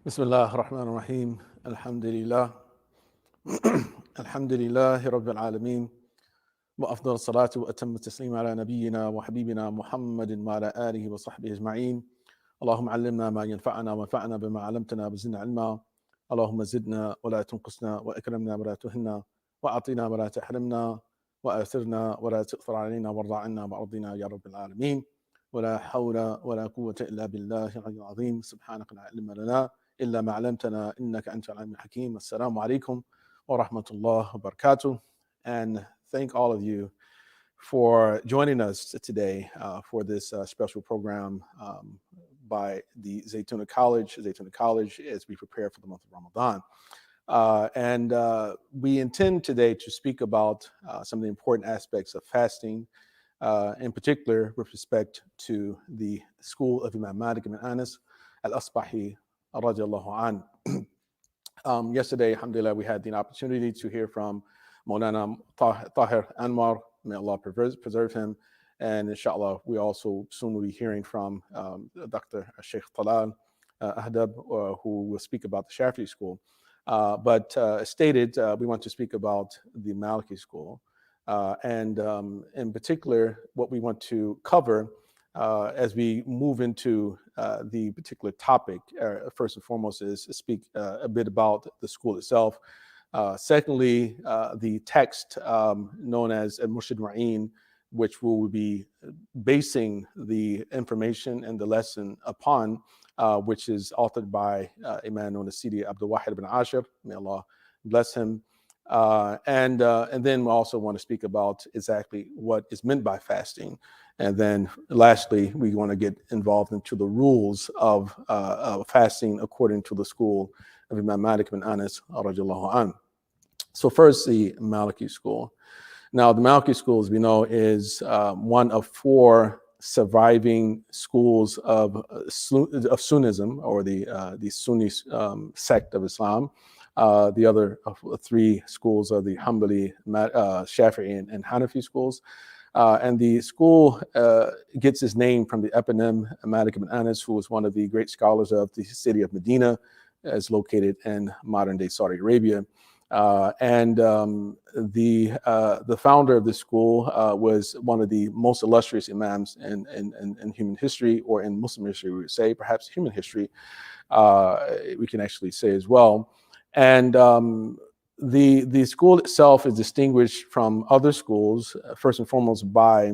بسم الله الرحمن الرحيم الحمد لله الحمد لله رب العالمين وأفضل الصلاة وأتم التسليم على نبينا وحبيبنا محمد وعلى آله وصحبه أجمعين. اللهم علمنا ما ينفعنا وانفعنا بما علمتنا وزدنا علما. اللهم زدنا ولا تنقصنا وأكرمنا ولا تهنا وأعطنا ولا تحرمنا وآثرنا ولا تؤثر علينا وارض عنا وأرضنا يا رب العالمين. ولا حول ولا قوة إلا بالله العلي العظيم. سبحانك لا علم لنا إلا ما علمتنا إنك أنت العليم الحكيم. السلام عليكم ورحمة الله وبركاته. And thank all of you for joining us today for this special program by the Zaytuna College. Zaytuna College as we prepare for the month of Ramadan. And we intend today to speak about some of the important aspects of fasting, in particular with respect to the school of Imam Maliki bin Anas al-Asbahi radiallahu an. Yesterday, alhamdulillah, we had the opportunity to hear from Maulana Tahir Anwar, may Allah preserve him. And inshallah, we also soon will be hearing from Dr. Sheikh Talal Ahdab, who will speak about the Shafi'i school. But as stated, we want to speak about the Maliki school. And in particular, what we want to cover as we move into the particular topic, first and foremost, is speak a bit about the school itself. Secondly, the text known as Murshid Ra'in, which we will be basing the information and the lesson upon, which is authored by a man known as Sidi Abdullah bin Ashir, may Allah bless him. And then we also want to speak about exactly what is meant by fasting. And then lastly, we want to get involved into the rules of fasting according to the school of Imam Maliki bin Anas radiallahu an. So first, the Maliki school. Now, the Maliki school, as we know, is one of four surviving schools of Sunnism, or the Sunni sect of Islam. The other three schools are the Hanbali, Shafi'i, and Hanafi schools. And the school gets its name from the eponym Maliki bin Anas, who was one of the great scholars of the city of Medina, is located in modern-day Saudi Arabia. And the founder of the school was one of the most illustrious imams in human history, or in Muslim history, we would say, perhaps human history, we can actually say as well. And the school itself is distinguished from other schools, first and foremost, by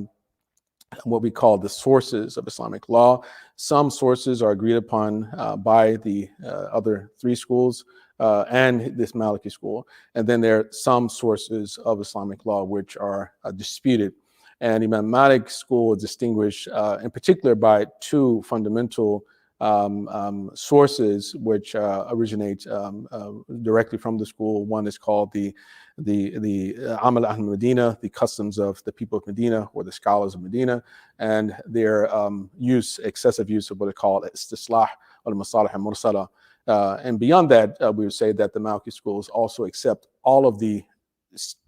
what we call the sources of Islamic law. Some sources are agreed upon by the other three schools and this Maliki school. And then there are some sources of Islamic law which are disputed. And Imam Malik school is distinguished in particular by two fundamental sources which originate directly from the school. One is called the Amal Ahl Medina, the customs of the people of Medina, or the scholars of Medina, and their excessive use of what they call istislah al masalih al mursala. And beyond that, we would say that the Maliki schools also accept all of the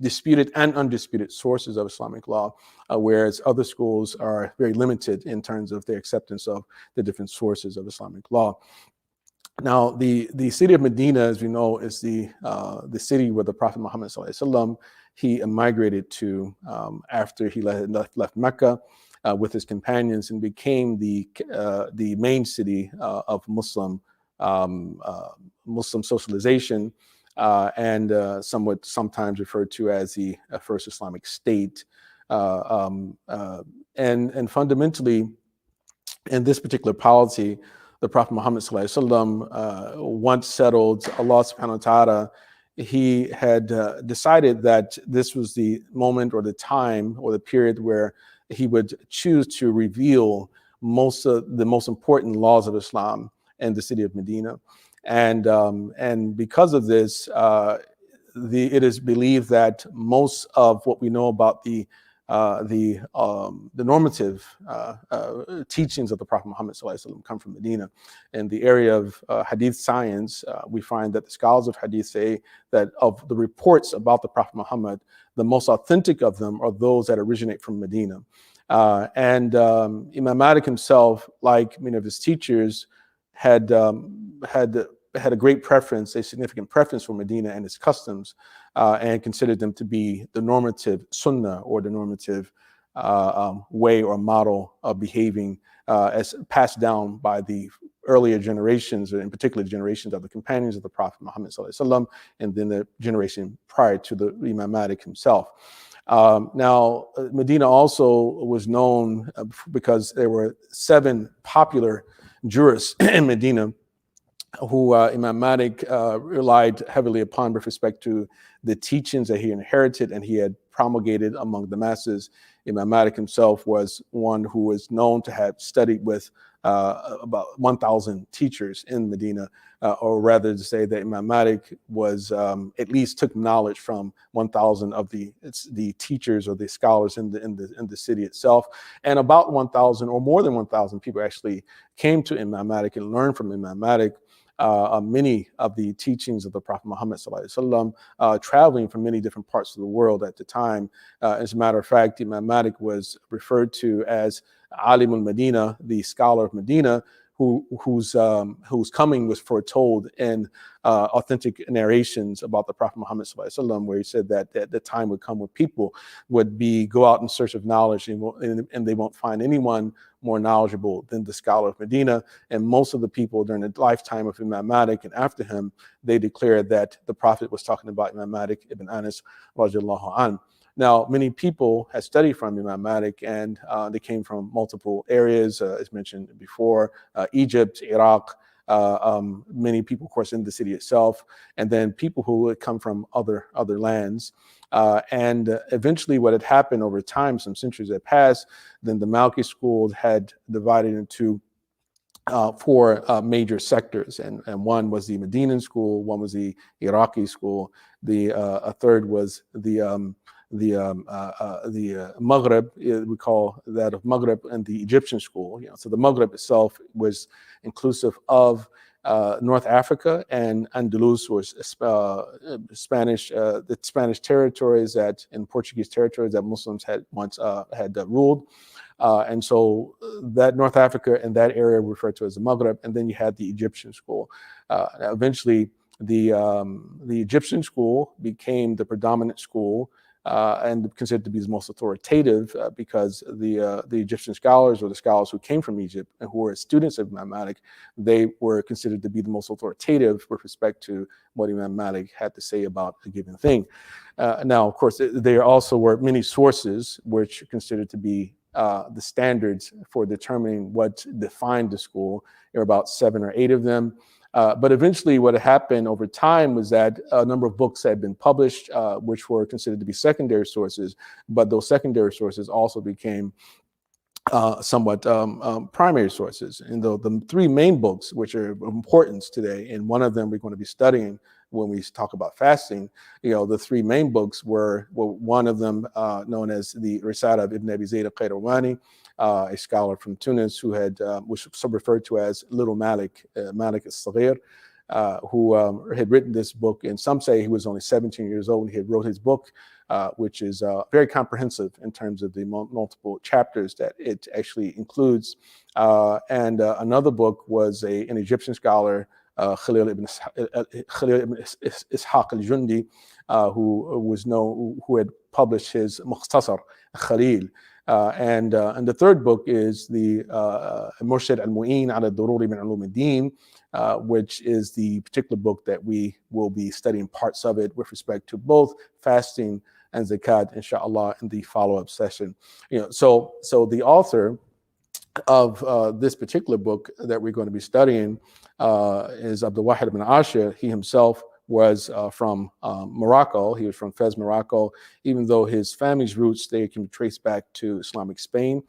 disputed and undisputed sources of Islamic law, whereas other schools are very limited in terms of their acceptance of the different sources of Islamic law. Now, the city of Medina, as we know, is the city where the Prophet Muhammad ﷺ, he migrated to after he left Mecca with his companions, and became the main city of Muslim socialization. And sometimes referred to as the first Islamic state. And fundamentally, in this particular policy, the Prophet Muhammad ﷺ, once settled, Allah subhanahu wa ta'ala, he had decided that this was the moment or the time or the period where he would choose to reveal the most important laws of Islam in the city of Medina. And because of this, it is believed that most of what we know about the normative teachings of the Prophet Muhammad ﷺ come from Medina. In the area of hadith science, we find that the scholars of hadith say that of the reports about the Prophet Muhammad, the most authentic of them are those that originate from Medina. And Imam Malik himself, like many of his teachers, had had a great preference, a significant preference for Medina and its customs, and considered them to be the normative sunnah, or the normative way or model of behaving, as passed down by the earlier generations, in particular generations of the companions of the Prophet Muhammad ﷺ, and then the generation prior to the Imam Malik himself. Now, Medina also was known because there were 7 popular jurists in Medina who Imam Malik relied heavily upon with respect to the teachings that he inherited and he had promulgated among the masses. Imam Malik himself was one who was known to have studied with about 1,000 teachers in Medina, or rather to say that Imam Malik was at least took knowledge from 1,000 of the teachers or the scholars in the city itself, and about 1,000 or more than 1,000 people actually came to Imam Malik and learned from Imam Malik many of the teachings of the Prophet Muhammad ﷺ, traveling from many different parts of the world at the time. As a matter of fact, Imam Malik was referred to as Alim al-Medina, the scholar of Medina, whose coming was foretold in authentic narrations about the Prophet Muhammad ﷺ, where he said that the time would come when people would go out in search of knowledge, and they won't find anyone more knowledgeable than the scholar of Medina. And most of the people during the lifetime of Imam Malik and after him, they declared that the Prophet was talking about Imam Malik ibn Anas radiallahu anhu. Now, many people had studied from Imam Malik, and they came from multiple areas, as mentioned before, Egypt, Iraq, many people, of course, in the city itself, and then people who would come from other lands. And eventually what had happened over time, some centuries had passed, then the Maliki School had divided into 4 major sectors, and one was the Medinan school, one was the Iraqi school, a third was the Maghrib, we call that of Maghrib, and the Egyptian school. So the Maghrib itself was inclusive of North Africa and Andalus, or Spanish, the Spanish territories and Portuguese territories that Muslims had once had ruled. And so that North Africa and that area were referred to as the Maghrib, and then you had the Egyptian school. Eventually, the Egyptian school became the predominant school, and considered to be the most authoritative, because the Egyptian scholars, or the scholars who came from Egypt and who were students of Imam Malik, they were considered to be the most authoritative with respect to what Imam Malik had to say about a given thing. Now, of course, there also were many sources which are considered to be the standards for determining what defined the school. There were about 7 or 8 of them. But eventually what happened over time was that a number of books had been published, which were considered to be secondary sources, but those secondary sources also became somewhat primary sources. And the 3 main books, which are of importance today, and one of them we're going to be studying when we talk about fasting, the 3 main books were one of them known as the Risala of Ibn Abi Zayd al-Qayrawani, a scholar from Tunis who was referred to as Little Malik, Malik al-Saghir, who had written this book. And some say he was only 17 years old when he had wrote his book, which is very comprehensive in terms of the multiple chapters that it actually includes. And another book was an Egyptian scholar, Khalil ibn Ishaq al-Jundi, who had published his Mukhtasar Khalil. And the third book is the Murshid al-Mu'in ala ad-Dururi min ulum ad-Din, which is the particular book that we will be studying parts of it with respect to both fasting and zakat, inshallah, in the follow-up session. So the author of this particular book that we're going to be studying is Abdullah bin Ashir. He himself was from Morocco. He was from Fez, Morocco, even though his family's roots, they can be traced back to Islamic Spain.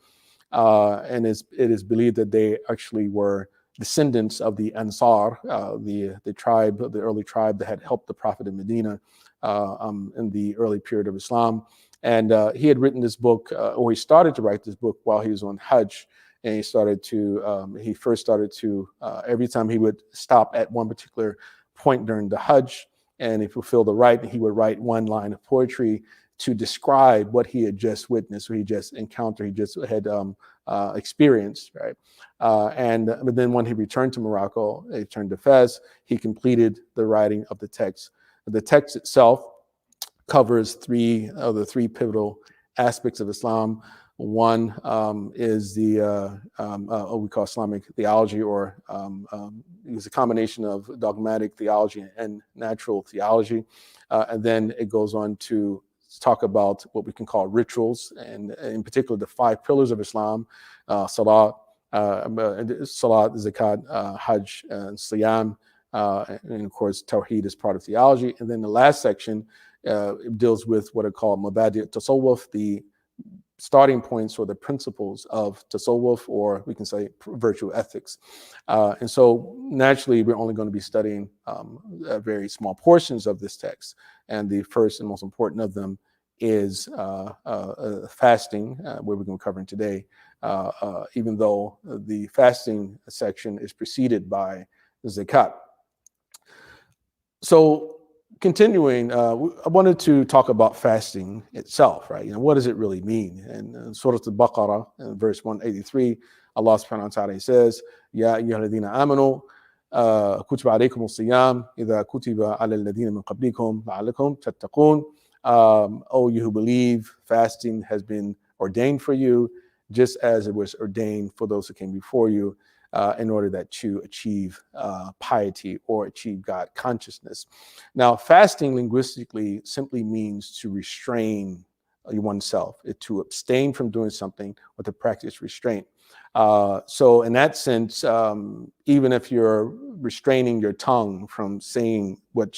And it is believed that they actually were descendants of the Ansar, the tribe, the early tribe that had helped the Prophet in Medina in the early period of Islam. And he had written this book, or he started to write this book while he was on Hajj. And he first started to, every time he would stop at one particular point during the Hajj, and he fulfilled the rite, he would write one line of poetry to describe what he had just witnessed, or he just encountered, he just had experienced, right? But then when he returned to Morocco, he returned to Fez, he completed the writing of the text. The text itself covers three of the three pivotal aspects of Islam. One is what we call Islamic theology, or it's a combination of dogmatic theology and natural theology. And then it goes on to talk about what we can call rituals, and in particular the five pillars of Islam: salat, zakat, hajj, and siyam, and of course tawheed is part of theology. And then the last section deals with what are called mabadi' tasawwuf, the starting points or the principles of tasawwuf, or we can say virtue ethics. And so naturally, we're only going to be studying very small portions of this text. And the first and most important of them is fasting, where we're going to cover today, even though the fasting section is preceded by zakat. So continuing, I wanted to talk about fasting itself, right? What does it really mean? And in Surah Al-Baqarah, in verse 183, Allah subhanahu wa ta'ala says, Ya ayyuhalladhina amanu, kutiba alaykum as-siyam, idha kutiba ala alladhina min qablikum, la'allakum tattaqun. Oh, you who believe, fasting has been ordained for you, just as it was ordained for those who came before you, in order that you achieve piety or achieve God consciousness. Now, fasting linguistically simply means to restrain oneself, to abstain from doing something, or to practice restraint. So in that sense, even if you're restraining your tongue from saying what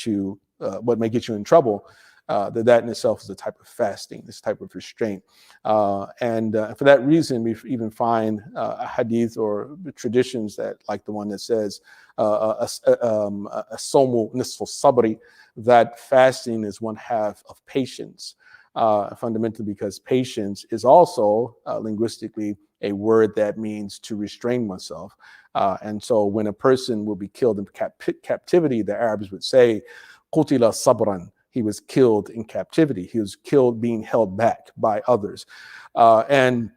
may get you in trouble, that in itself is a type of fasting, this type of restraint. And for that reason, we even find a hadith or traditions that, like the one that says, somu nisfu sabri, that fasting is one half of patience, fundamentally because patience is also linguistically a word that means to restrain oneself. And so when a person will be killed in captivity, the Arabs would say, qutila sabran. He was killed in captivity. He was killed being held back by others. And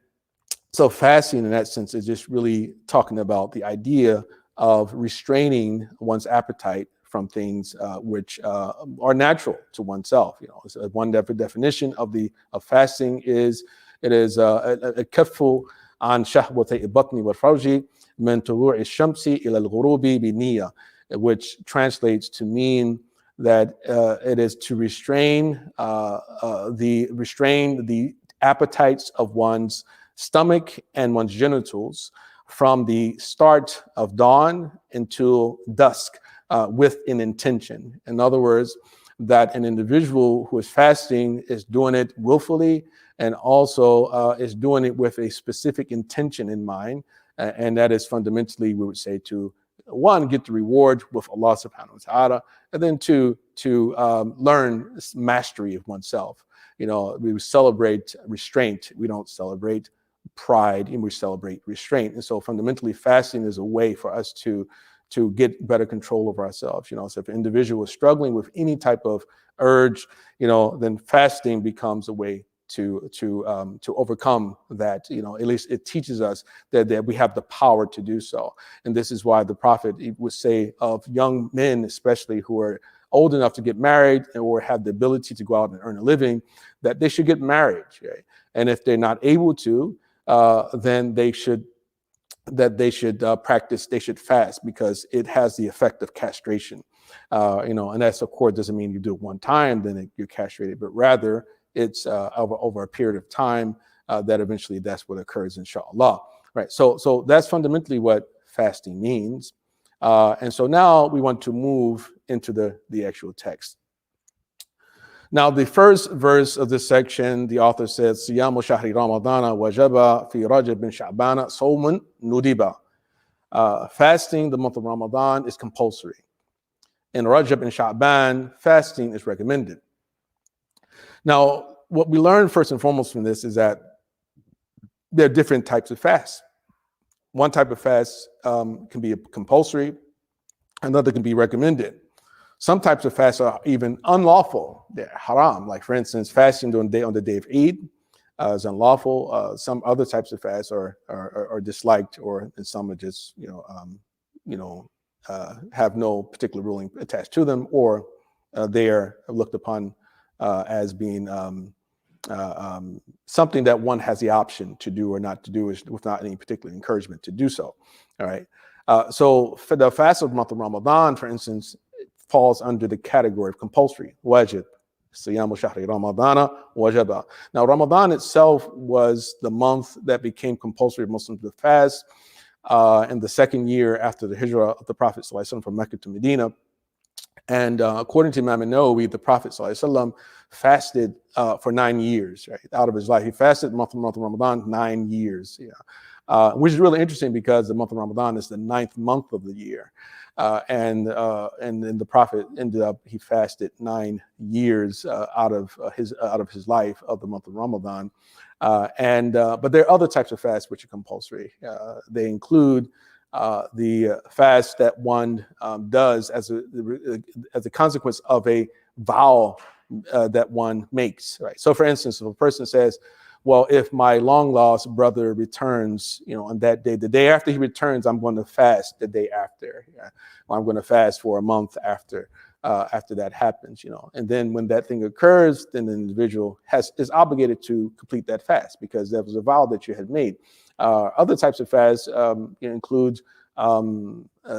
so fasting in that sense is just really talking about the idea of restraining one's appetite from things which are natural to oneself. So one definition of fasting is it is a kaffu an shahwatay batni wal farji min tulu'i shamsi ila al-ghurubi bi niyya, which translates to mean that it is to restrain the appetites of one's stomach and one's genitals from the start of dawn until dusk with an intention. In other words, that an individual who is fasting is doing it willfully and also is doing it with a specific intention in mind. And that is fundamentally, we would say, to one, get the reward with Allah subhanahu wa ta'ala, and then to learn mastery of oneself. We celebrate restraint. We don't celebrate pride, and we celebrate restraint. And so fundamentally, fasting is a way for us to get better control over ourselves. So if an individual is struggling with any type of urge, then fasting becomes a way to overcome that. At least it teaches us that we have the power to do so. And this is why the Prophet would say of young men, especially who are old enough to get married or have the ability to go out and earn a living, that they should get married. Right? And if they're not able to, then they should practice, they should fast, because it has the effect of castration. And that's, of course, doesn't mean you do it one time, then you're castrated, but rather it's over a period of time that eventually that's what occurs, inshallah. Right. So that's fundamentally what fasting means. And so now we want to move into the actual text. Now, the first verse of this section, the author says, Siyamu shahri Ramadana wajaba fi Rajab bin Sha'bana sawmun nudiba. Fasting the month of Ramadan is compulsory. In Rajab and Sha'ban, fasting is recommended. Now, what we learn first and foremost from this is that there are different types of fasts. One type of fast can be compulsory, another can be recommended. Some types of fasts are even unlawful. They're haram. Like, for instance, fasting on the day of Eid is unlawful. Some other types of fasts are disliked, or and some are just have no particular ruling attached to them, or they are looked upon as being something that one has the option to do or not to do, without any particular encouragement to do so. All right. So for the fast of the month of Ramadan, for instance, falls under the category of compulsory, wajib. Siyamu shahri Ramadana wajaba. Now, Ramadan itself was the month that became compulsory for Muslims to fast in the second year after the hijrah of the Prophet ﷺ from Mecca to Medina. And according to Imam Nawawi, the Prophet ﷺ fasted for 9 years, right, out of his life. He fasted the month of Ramadan 9 years, which is really interesting because the month of Ramadan is the 9th month of the year. And then the Prophet he fasted 9 years out of his life of the month of Ramadan. But there are other types of fasts which are compulsory. They include the fast that one does as a consequence of a vow that one makes, right? So, for instance, if a person says, well, if my long lost brother returns, on that day, the day after he returns, I'm going to fast the day after. Or I'm going to fast for a month after that happens, And then when that thing occurs, then the individual is obligated to complete that fast because that was a vow that you had made. Other types of fasts include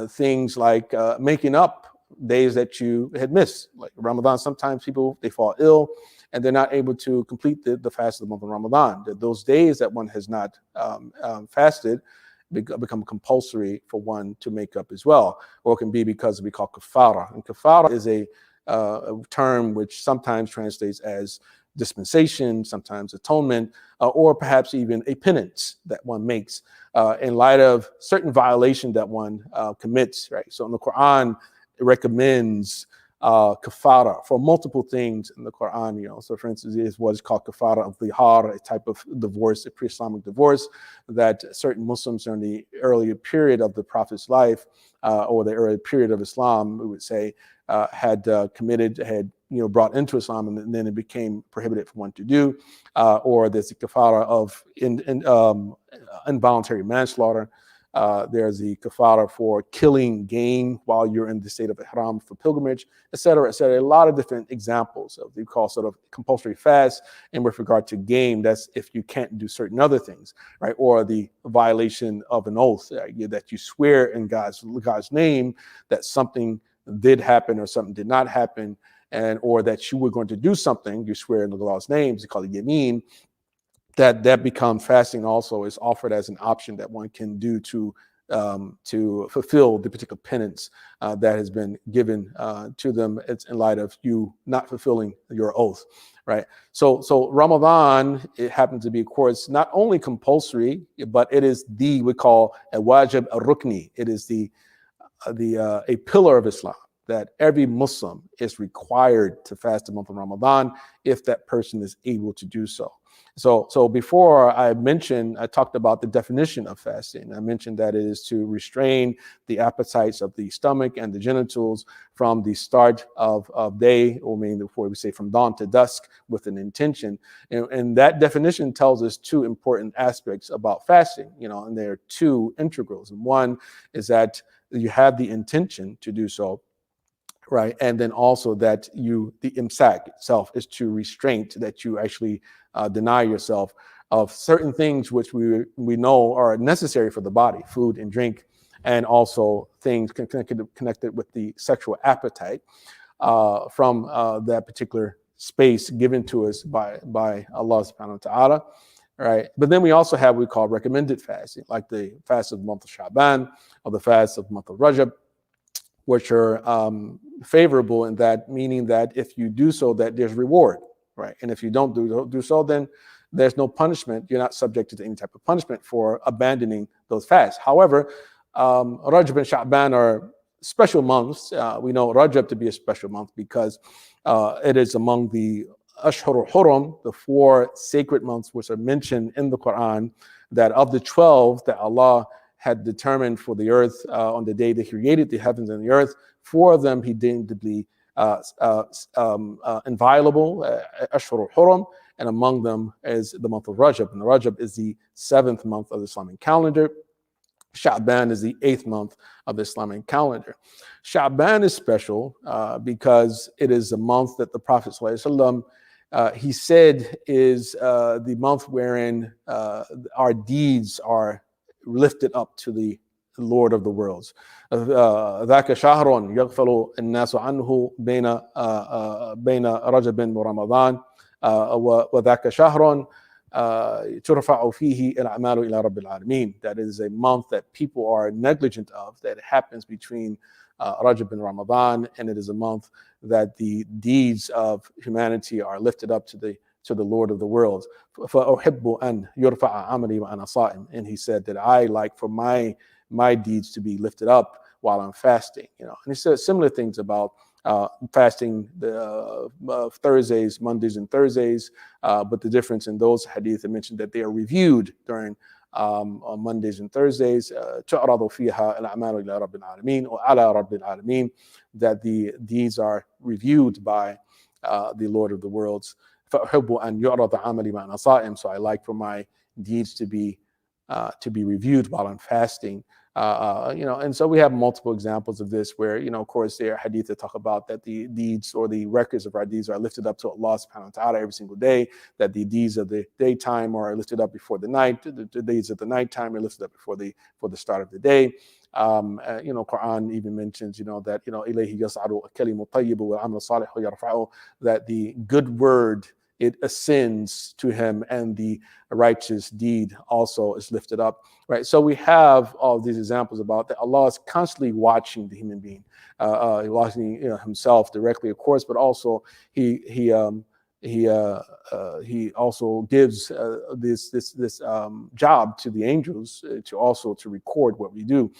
things like making up days that you had missed. Like Ramadan, sometimes people, they fall ill and they're not able to complete the fast of the month of Ramadan. Those days that one has not fasted become compulsory for one to make up as well. Or it can be because we call kafara. And kafara is a term which sometimes translates as dispensation, sometimes atonement, or perhaps even a penance that one makes in light of certain violation that one commits, right? So in the Quran, it recommends kafara for multiple things in the Quran. So for instance, it is what is called kafara of zihar, a type of divorce, a pre-Islamic divorce that certain Muslims during the earlier period of the Prophet's life or the early period of Islam, we would say, had committed, had brought into Islam, and then it became prohibited for one to do. Or there's the kafara of involuntary manslaughter. There's the kafara for killing game while you're in the state of ihram for pilgrimage, et cetera, et cetera. A lot of different examples of what we call sort of compulsory fast. And with regard to game, that's if you can't do certain other things, right? Or the violation of an oath that you swear in God's name that something did happen or something did not happen, or that you were going to do something, you swear in Allah's names, you call it yameen. That becomes fasting also is offered as an option that one can do to fulfill the particular penance that has been given to them. It's in light of you not fulfilling your oath, right? So Ramadan, it happens to be, of course, not only compulsory, but it is we call a wajib al-rukni. It is a pillar of Islam that every Muslim is required to fast the month of Ramadan if that person is able to do so. So before I talked about the definition of fasting. I mentioned that it is to restrain the appetites of the stomach and the genitals from the start of day, or before we say from dawn to dusk, with an intention. And that definition tells us two important aspects about fasting, and there are two integrals. And one is that you have the intention to do so, right? And then also that the imsak itself is to restraint, that you actually deny yourself of certain things which we know are necessary for the body, food and drink, and also things connected with the sexual appetite from that particular space given to us by Allah subhanahu wa ta'ala, right? But then we also have what we call recommended fasting, like the fast of the month of Sha'ban or the fast of the month of Rajab, which are favorable in that, meaning that if you do so, that there's reward, right? And if you don't do so, then there's no punishment. You're not subjected to any type of punishment for abandoning those fasts. However, Rajab and Sha'ban are special months. We know Rajab to be a special month because it is among the Ashhur al-Hurum, the 4 sacred months which are mentioned in the Quran, that of the 12 that Allah had determined for the earth on the day that he created the heavens and the earth. 4 of them he deemed to be inviolable, Ashhur al-Hurum, and among them is the month of Rajab. And Rajab is the 7th month of the Islamic calendar. Sha'ban is the 8th month of the Islamic calendar. Sha'ban is special because it is a month that the Prophet ﷺ, he said is the month wherein our deeds are lifted up to the Lord of the worlds. ذاك شهر يغفل الناس عنه بين رجب ورمضان وذاك شهر ترفع فيه الأعمال إلى رب العالمين. That is a month that people are negligent of, that happens between Rajab and Ramadan, and it is a month that the deeds of humanity are lifted up to the Lord of the worlds. فأحب أن يرفع عملي وأنا صائم. And he said that I like for my deeds to be lifted up while I'm fasting. And he said similar things about fasting the Thursdays, Mondays, and Thursdays. But the difference in those hadith, I mentioned that they are reviewed during on Mondays and Thursdays. تعرض فيها الأعمال إلى رب العالمين وعلى رب العالمين. That the deeds are reviewed by the Lord of the worlds. فأحب أن يعرض عملي وأنا صائم. So I like for my deeds to be reviewed while I'm fasting. And so we have multiple examples of this where, of course, there are hadith that talk about that the deeds or the records of our deeds are lifted up to Allah subhanahu wa ta'ala every single day, that the deeds of the daytime are lifted up before the night, the deeds of the nighttime are lifted up before the start of the day. Quran even mentions, that, إِلَيْهِ يَصْعَدُ الْكَلِمُ الطَّيِّبُ وَالْعَمَلُ الصَّالِحُ يَرْفَعُهُ, that the good word, it ascends to him, and the righteous deed also is lifted up, right? So we have all these examples about that Allah is constantly watching the human being, watching himself directly, of course, but also he also gives this job to the angels to record what we do.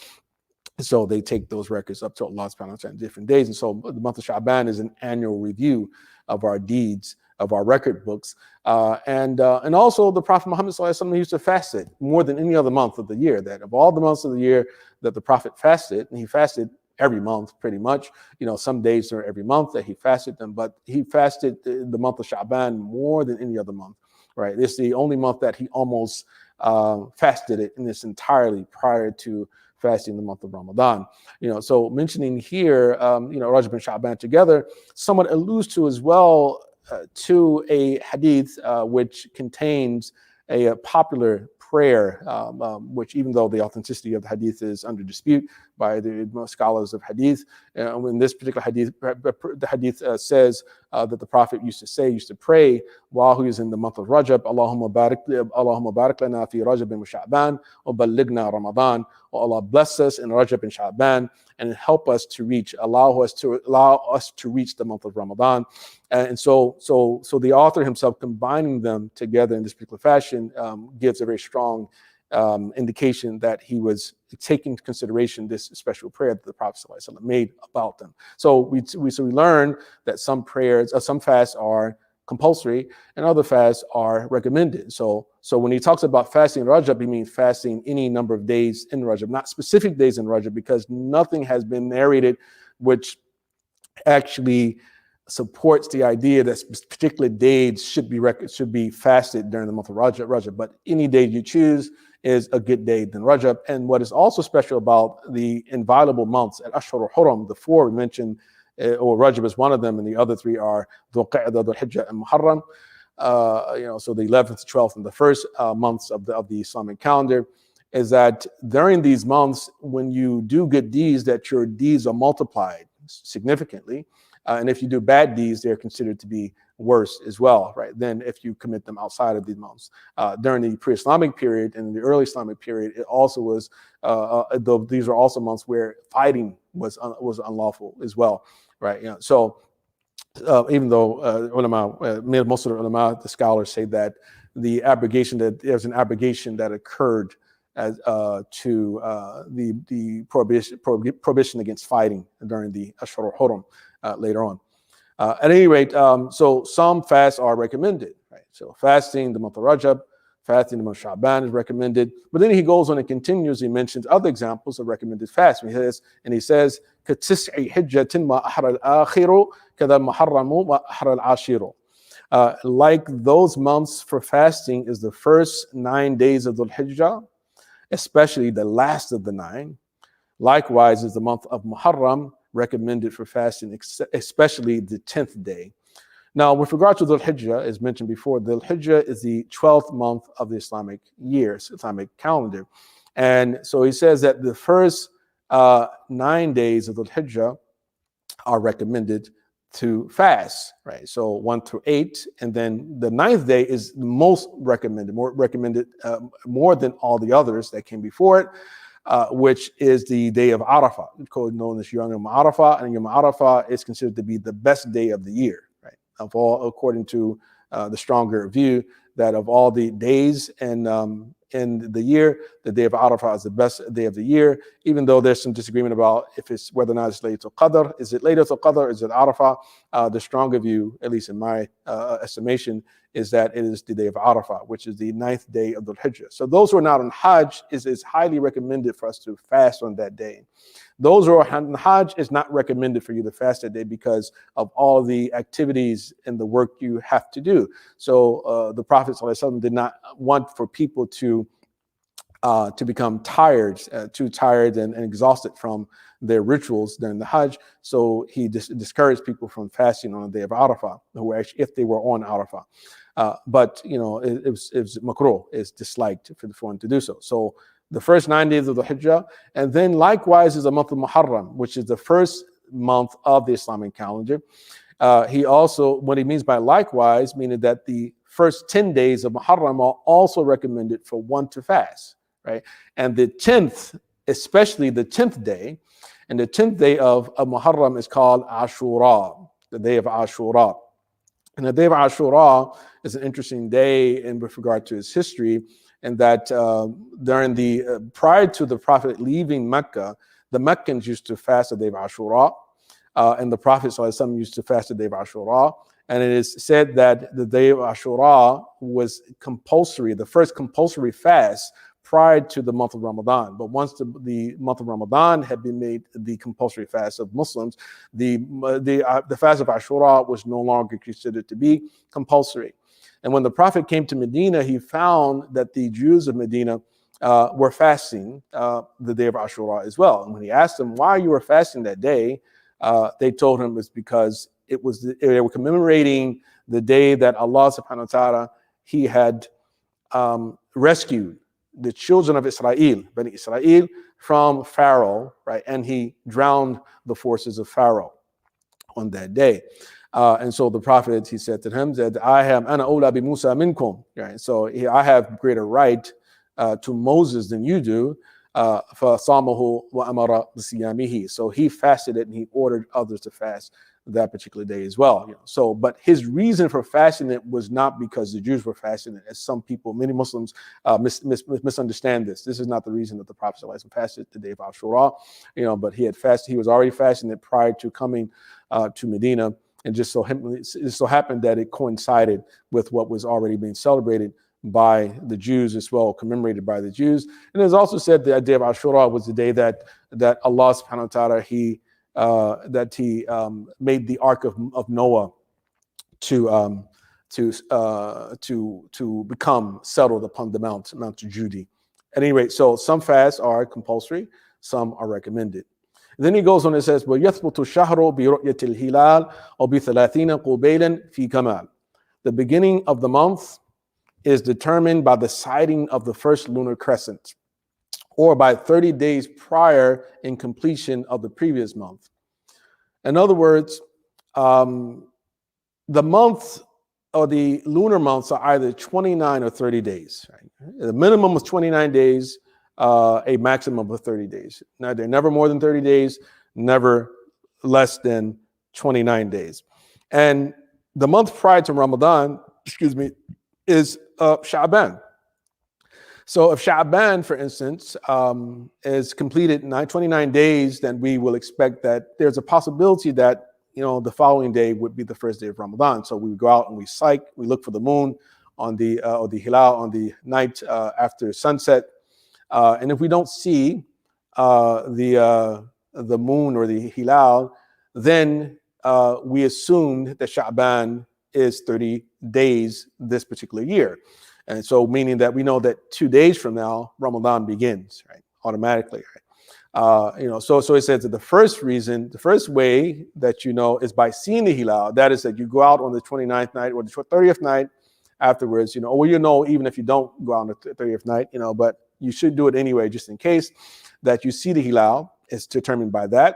So they take those records up to Allah subhanahu wa ta'ala on different days. And so the month of Sha'ban is an annual review of our deeds, of our record books. And also the Prophet Muhammad ﷺ used to fast it more than any other month of the year. That of all the months of the year that the Prophet fasted, and he fasted every month pretty much, some days are every month that he fasted them, but he fasted the month of Sha'ban more than any other month, right? It's the only month that he almost fasted it in its entirely prior to fasting the month of Ramadan. So mentioning here, Rajab and Sha'ban together somewhat alludes to as well to a hadith which contains a popular prayer, which even though the authenticity of the hadith is under dispute by the scholars of hadith, in this particular hadith, the hadith says that the Prophet used to pray while he was in the month of Rajab, Allahumma barik lana fi Rajab wa Sha'ban wa ballighna Ramadan. Oh, Allah bless us in Rajab and Sha'ban and allow us to reach the month of Ramadan. And so the author himself combining them together in this particular fashion gives a very strong indication that he was taking into consideration this special prayer that the Prophet ﷺ made about them. So we learn that some prayers, some fasts are compulsory and other fasts are recommended. So when he talks about fasting in Rajab, he means fasting any number of days in Rajab, not specific days in Rajab, because nothing has been narrated which actually supports the idea that particular days should be fasted during the month of Rajab. But any day you choose is a good day than Rajab. And what is also special about the inviolable months at Ashhur al-Hurum, the 4 we mentioned, or Rajab is one of them, and the other 3 are Dhul Qa'dah, Dhul Hijjah, and Muharram. So the 11th, 12th, and the first months of the Islamic calendar, is that during these months, when you do good deeds, that your deeds are multiplied significantly. And if you do bad deeds, they're considered to be worse as well, right? Than if you commit them outside of these months. During the pre-Islamic period and the early Islamic period, it also was, though these are also months where fighting was unlawful as well, right? So even though most of the ulama, the scholars say that there's an abrogation that occurred as to the prohibition against fighting during the Ashhur al-Hurum later on. At any rate, so some fasts are recommended, right? So fasting the month of Rajab, Fasting in the month of Sha'ban is recommended. But then he goes on and continues. He mentions other examples of recommended fasting. He says, كَتِسْعِ حِجَّةٍ مَا أَحْرَى الْآخِرُ كَذَا الْمُحَرَّمُ مَا أَحْرَى الْعَاشِرُ. Like those months for fasting is the first 9 days of Dhul Hijjah, especially the last of the 9. Likewise is the month of Muharram recommended for fasting, especially the 10th day. Now, with regard to Dhul Hijjah, as mentioned before, Dhul Hijjah is the 12th month of the Islamic year, Islamic calendar. And so he says that the first 9 days of Dhul Hijjah are recommended to fast, right? So 1 through 8, and then the 9th day is the most recommended, more than all the others that came before it, which is the day of Arafah, known as Yom Arafah, and Yom Arafah is considered to be the best day of the year, right? Of all, according to the stronger view, that of all the days and in the year, the day of Arafah is the best day of the year, even though there's some disagreement about whether or not it's Laylatul Qadr. Is it Laylatul Qadr? Is it Arafah? The stronger view, at least in my estimation, is that it is the day of Arafah, which is the 9th day of the Hijjah. So those who are not on Hajj, is highly recommended for us to fast on that day. Those who are on Hajj, is not recommended for you to fast that day because of all the activities and the work you have to do. So the Prophet ﷺ did not want for people to become tired, too tired and exhausted from their rituals during the Hajj. So he discouraged people from fasting on the day of Arafah, who actually, if they were on Arafah. But it was makruh, it's disliked for one to do so. So the first 9 days of the Hijjah, and then likewise is the month of Muharram, which is the first month of the Islamic calendar. He also, what he means by likewise, meaning that the first 10 days of Muharram are also recommended for one to fast, right? And the 10th, especially the 10th day, and the 10th day of Muharram is called Ashura, the day of Ashura. And the day of Ashura is an interesting day in with regard to its history, and that during prior to the Prophet leaving Mecca, the Meccans used to fast the day of Ashura, and the Prophet ﷺ used to fast the day of Ashura. And it is said that the day of Ashura was compulsory, the first compulsory fast prior to the month of Ramadan. But once the month of Ramadan had been made the compulsory fast of Muslims, the fast of Ashura was no longer considered to be compulsory. And when the Prophet came to Medina, he found that the Jews of Medina were fasting the day of Ashura as well. And when he asked them why you were fasting that day, they told him it's because they were commemorating the day that Allah subhanahu wa ta'ala, he had rescued the children of Israel, Bani Israel, from Pharaoh, right? And he drowned the forces of Pharaoh on that day. And so the Prophet, he said to him that ana awla bi Musa minkum, right? So I have greater right to Moses than you do. فَصَامَهُ وَأَمَرَ بِصِيَامِهِ. So he fasted it and he ordered others to fast that particular day as well. So, but his reason for fasting it was not because the Jews were fasting it, as some people, many Muslims misunderstand this. This is not the reason that the Prophet fasted the day of Ashura, but he had fasted. He was already fasting it prior to coming to Medina, and it so happened that it coincided with what was already being celebrated by the Jews as well, commemorated by the Jews. And it's also said that the day of Ashura was the day that Allah subhanahu wa ta'ala, he made the Ark of Noah to become settled upon the Mount Judy. At any rate, so some fasts are compulsory, some are recommended. And then he goes on and says, وَيَثْبُتُ الشَّهْرُ بِرُؤْيَةِ الْهِلَالِ أو بِثَلَاثِينَ قُبَيْلًا فِي كَمَالٍ. The beginning of the month is determined by the sighting of the first lunar crescent, or by 30 days prior in completion of the previous month. In other words, the month or the lunar months are either 29 or 30 days. Right? The minimum is 29 days, a maximum of 30 days. Now, they're never more than 30 days, never less than 29 days. And the month prior to Ramadan, is Sha'ban. So if Sha'ban, for instance, is completed 29 days, then we will expect that there's a possibility that the following day would be the first day of Ramadan. So we would go out and we look for the moon on the or the hilal on the night after sunset. And if we don't see the moon or the hilal, then we assumed that Sha'ban is 30 days this particular year. And so meaning that we know that 2 days from now, Ramadan begins, right? Automatically, right? So it says that the first way that you know is by seeing the hilal. That is that you go out on the 29th night or the 30th night afterwards, even if you don't go out on the 30th night, but you should do it anyway, just in case that you see the hilal. It's determined by that.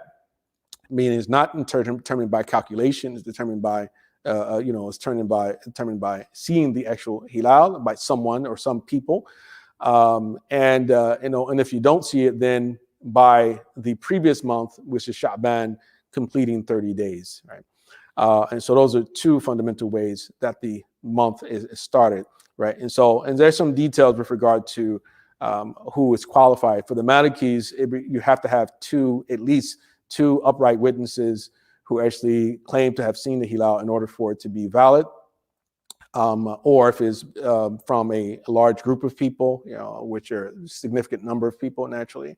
Meaning it's not determined by calculation. It's determined by, it's determined by seeing the actual hilal by someone or some people. And if you don't see it, then by the previous month, which is Sha'ban, completing 30 days, right? And so those are two fundamental ways that the month is started, right? And there's some details with regard to who is qualified. For the Malikis, you have to have at least two upright witnesses who actually claim to have seen the hilal in order for it to be valid. Or if it's from a large group of people, which are a significant number of people naturally.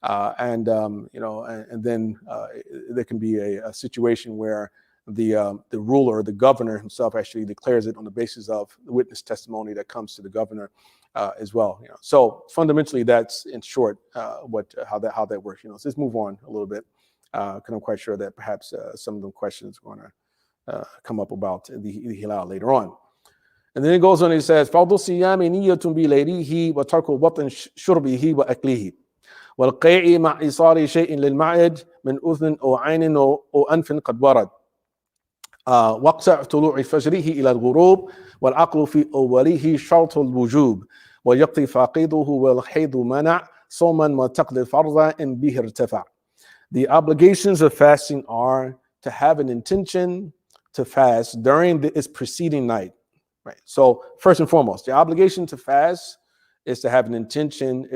And then there can be a situation where the ruler, the governor himself, actually declares it on the basis of the witness testimony that comes to the governor as well. So fundamentally, that's in short how that works. So let's move on a little bit, because I'm quite sure that perhaps some of the questions are going to come up about the hilal later on. And then it goes on and it says, فَرْضُ الصِّيَامِ نِيَّةٌ بِلَيْلِهِ وَتَرْكُ بَطْنِ شُرْبِهِ وَأَكْلِهِ والقيء مع إيصال شيء للمعد من أذن أو عين أو أنف قد ورد وقت طلوع فجره إلى الغروب والعقل في أوله شرط الوجوب ويقضي فاقده والحيض منع صوما وتقضي الفرض إن به ارتفع. The obligations of fasting are to have an intention to fast during its preceding night. Right. So first and foremost, the obligation to fast is to have an intention.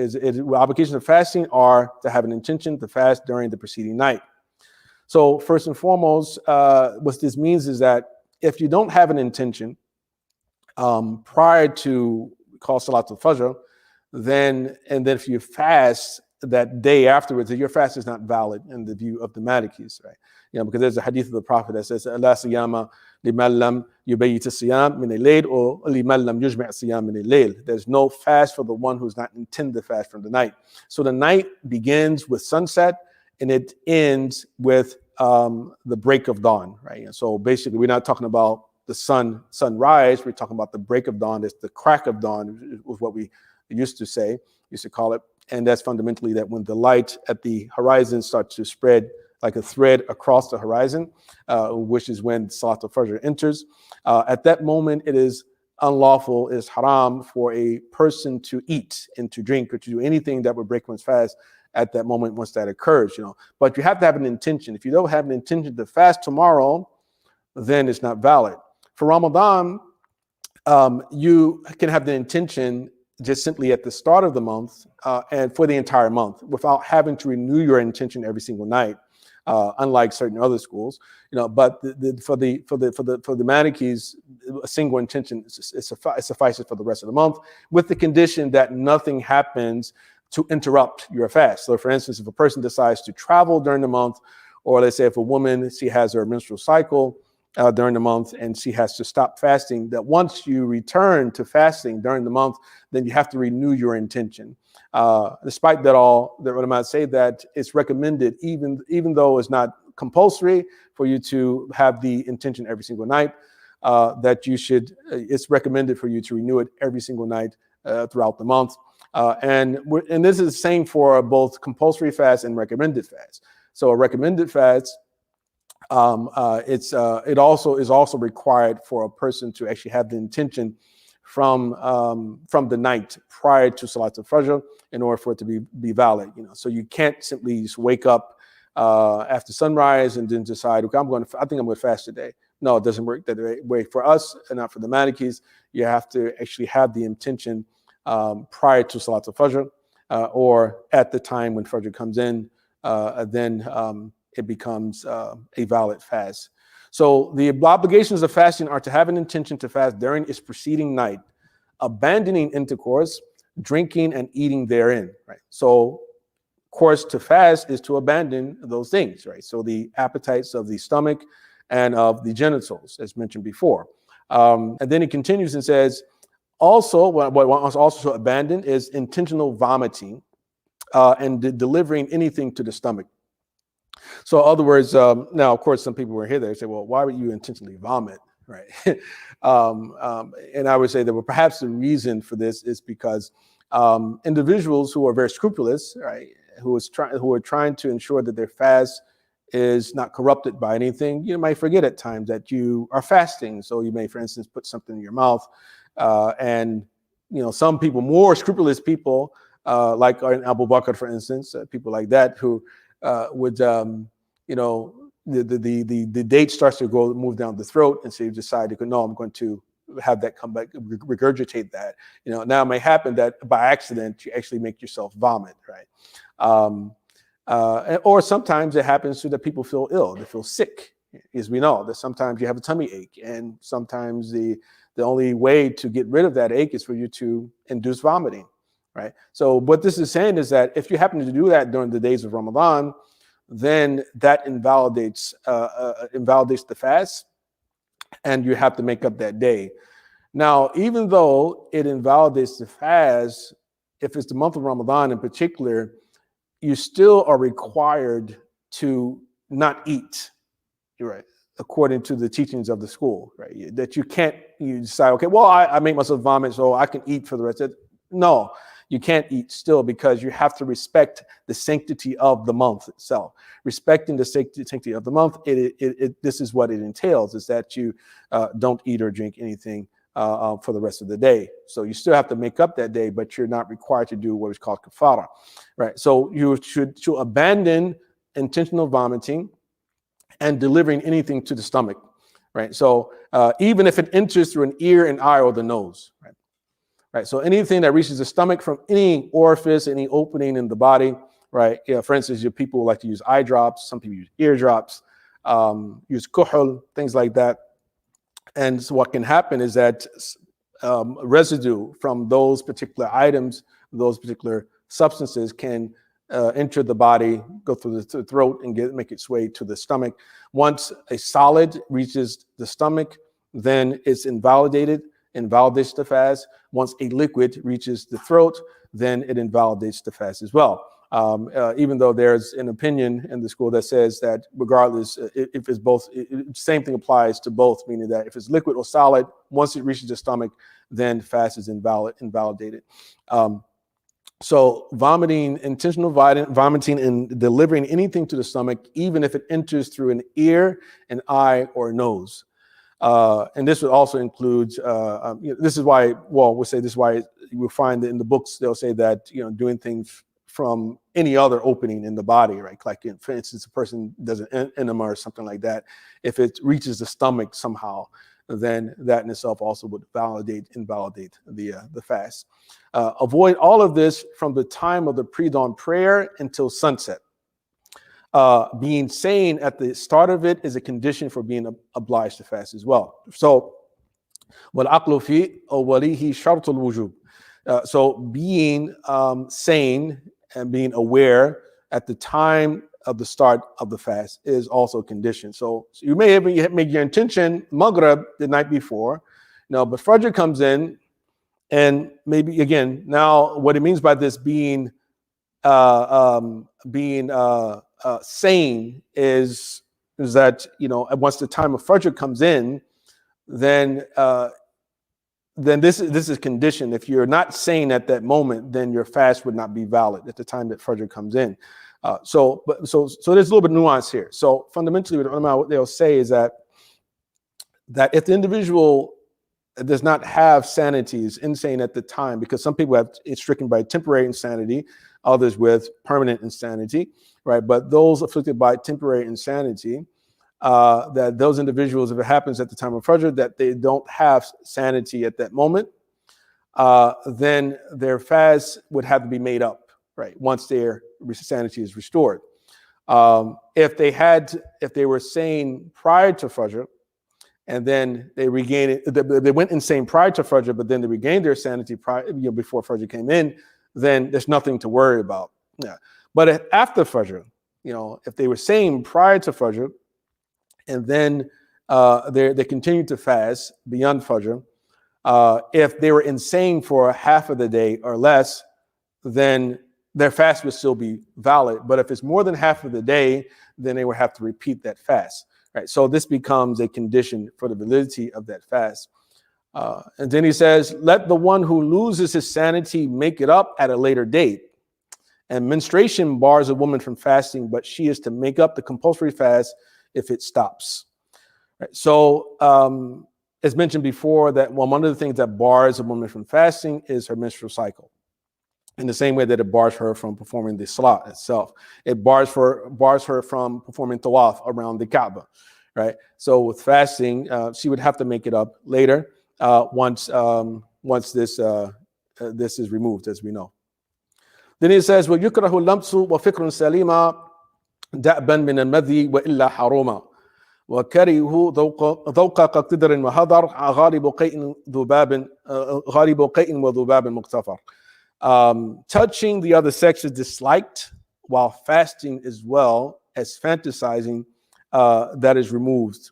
Obligations of fasting are to have an intention to fast during the preceding night. So first and foremost, what this means is that if you don't have an intention prior to call Salat al-Fajr, then if you fast that day afterwards, your fast is not valid in the view of the Malikis, right? Because there's a hadith of the Prophet that says, "La siyama liman lam yubayyit as-siyam min al-layl or liman lam yujma' as-siyam min al-layl." There's no fast for the one who's not intended to fast from the night. So the night begins with sunset and it ends with the break of dawn, right? And so basically, we're not talking about the sunrise. We're talking about the break of dawn. It's the crack of dawn, was what we used to call it. And that's fundamentally that when the light at the horizon starts to spread like a thread across the horizon, which is when Salat al-Fajr enters. At that moment, it is unlawful, it is haram for a person to eat and to drink or to do anything that would break one's fast at that moment once that occurs, But you have to have an intention. If you don't have an intention to fast tomorrow, then it's not valid. For Ramadan, you can have the intention just simply at the start of the month and for the entire month without having to renew your intention every single night, unlike certain other schools, But for the Malikis, a single intention suffices for the rest of the month, with the condition that nothing happens to interrupt your fast. So, for instance, if a person decides to travel during the month, or let's say if a woman, she has her menstrual cycle during the month and she has to stop fasting, that once you return to fasting during the month, then you have to renew your intention. Despite that all, the ulama say that it's recommended, even though it's not compulsory for you to have the intention every single night, that it's recommended for you to renew it every single night throughout the month. And this is the same for both compulsory fast and recommended fast. So a recommended fast, it also is also required for a person to actually have the intention from the night prior to Salat al-Fajr in order for it to be valid. So you can't simply just wake up after sunrise and then decide, okay, I think I'm going to fast today. No, it doesn't work that way for us, and not for the Malikis. You have to actually have the intention prior to Salat al-Fajr or at the time when Fajr comes in, then it becomes a valid fast. So the obligations of fasting are to have an intention to fast during its preceding night. abandoning intercourse, drinking and eating therein, right? So course to fast is to abandon those things, right? So the appetites of the stomach and of the genitals, as mentioned before. And then he continues and says, also, what wants also to abandon is intentional vomiting and delivering anything to the stomach. So, in other words, now, of course, some people were here there say, well, why would you intentionally vomit, right? And I would say that, well, perhaps the reason for this is because individuals who are very scrupulous, right, who are trying to ensure that their fast is not corrupted by anything, you might forget at times that you are fasting. So you may, for instance, put something in your mouth, and some people, more scrupulous people, like Abu Bakr, for instance, people like that who would, the date starts to move down the throat, and so you decide to no, I'm going to have that come back, regurgitate that. Now it may happen that by accident you actually make yourself vomit, right? Or sometimes it happens so that people feel ill, they feel sick, as we know that sometimes you have a tummy ache, and sometimes the only way to get rid of that ache is for you to induce vomiting, right? So what this is saying is that if you happen to do that during the days of Ramadan, then that invalidates the fast, and you have to make up that day. Now, even though it invalidates the fast, if it's the month of Ramadan in particular, you still are required to not eat, right? According to the teachings of the school, right? That you decide, okay, well, I make myself vomit, so I can eat for the rest of it. No, you can't eat still, because you have to respect the sanctity of the month itself. Respecting the sanctity of the month, this is what it entails, is that you don't eat or drink anything for the rest of the day. So you still have to make up that day, but you're not required to do what is called kafara, right? So you should abandon intentional vomiting and delivering anything to the stomach, right? So even if it enters through an ear, an eye, or the nose, right? Right. So anything that reaches the stomach from any orifice, any opening in the body, right? For instance, people like to use eye drops. Some people use ear drops, use kuhul, things like that. And so what can happen is that residue from those particular items, those particular substances, can enter the body, go through the throat, and make its way to the stomach. Once a solid reaches the stomach, then it's invalidates the fast. Once a liquid reaches the throat, then it invalidates the fast as well. Even though there's an opinion in the school that says that regardless, if it's both, same thing applies to both, meaning that if it's liquid or solid, once it reaches the stomach, then fast is invalidated. So intentional vomiting and delivering anything to the stomach, even if it enters through an ear, an eye, or nose. And this would also include, this is why, we'll say this is why you'll find that in the books, they'll say that, doing things from any other opening in the body, right? Like, for instance, a person does an enema or something like that. If it reaches the stomach somehow, then that in itself also would invalidate the fast. Avoid all of this from the time of the pre-dawn prayer until sunset. Being sane at the start of it is a condition for being obliged to fast as well. So, وَالْعَقْلُ فِي أَوَّلِهِ شَرْطُ الْوُجُوبِ. So being sane and being aware at the time of the start of the fast is also a condition. So you may make your intention Maghrib the night before, but Fajr comes in, and maybe again, now what it means by this being sane is that once the time of Fajr comes in, then this is conditioned. If you're not sane at that moment, then your fast would not be valid at the time that Fajr comes in. So there's a little bit of nuance here. So fundamentally, what they'll say is that if the individual does not have sanity, is insane at the time, because some people it's stricken by temporary insanity, others with permanent insanity, right? But those afflicted by temporary insanity, that those individuals, if it happens at the time of Fajr, that they don't have sanity at that moment, then their fast would have to be made up, right? Once their sanity is restored. If they were sane prior to Fajr, and then they regained it. They went insane prior to Fajr, but then they regained their sanity before Fajr came in, then there's nothing to worry about. Yeah. But after Fajr, if they were sane prior to Fajr, and then they continued to fast beyond Fajr, if they were insane for half of the day or less, then their fast would still be valid. But if it's more than half of the day, then they would have to repeat that fast. Right. So this becomes a condition for the validity of that fast. And then he says, let the one who loses his sanity make it up at a later date. And menstruation bars a woman from fasting, but she is to make up the compulsory fast if it stops. Right. So as mentioned before, that one of the things that bars a woman from fasting is her menstrual cycle. In the same way that it bars her from performing the salat itself. It bars her from performing tawaf around the Kaaba, right? So with fasting, she would have to make it up later once this is removed, as we know. Then he says, وَيُكْرَهُ اللَّمْسُ وَفِكْرٌ سَلِيمًا دَأْبًا مِنَ الْمَذِي وَإِلَّا حَرُومًا وكرهه ذوق كقدر وهدر غالب قيء وذباب مقتفر. Touching the other sex is disliked, while fasting as well as fantasizing that is removed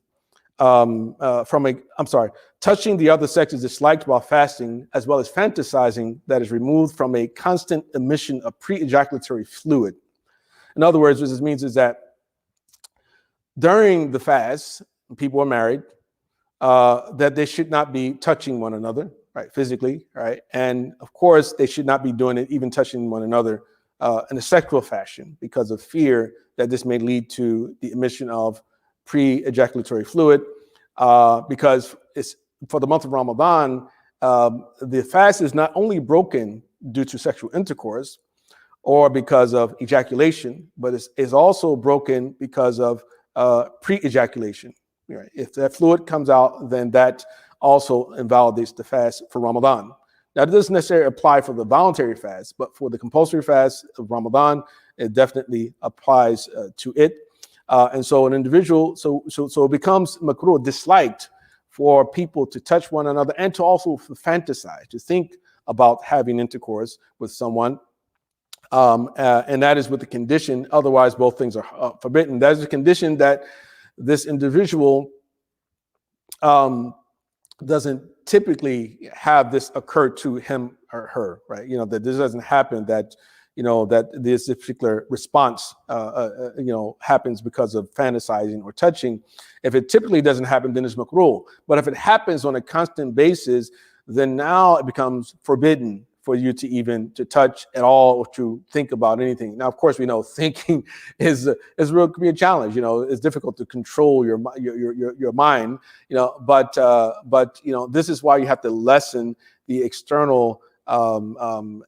touching the other sex is disliked while fasting, as well as fantasizing that is removed from a constant emission of pre-ejaculatory fluid. In other words, what this means is that during the fast, people are married, that they should not be touching one another, right, physically, right? And of course, they should not be doing it, even touching one another in a sexual fashion, because of fear that this may lead to the emission of pre-ejaculatory fluid, because it's for the month of Ramadan, the fast is not only broken due to sexual intercourse or because of ejaculation, but it's also broken because of pre-ejaculation. Right? If that fluid comes out, then that also invalidates the fast for Ramadan. Now, it doesn't necessarily apply for the voluntary fast, but for the compulsory fast of Ramadan, it definitely applies to it. And so an individual, so it becomes makruh, disliked for people to touch one another and to also fantasize, to think about having intercourse with someone. And that is with the condition, otherwise both things are forbidden. That is the condition that this individual doesn't typically have this occur to him or her, right? That this doesn't happen, that that this particular response, happens because of fantasizing or touching. If it typically doesn't happen, then it's makruh. But if it happens on a constant basis, then now it becomes forbidden for you to even to touch at all or to think about anything. Now, of course, we know thinking is real, can be a challenge. It's difficult to control your mind. But this is why you have to lessen the external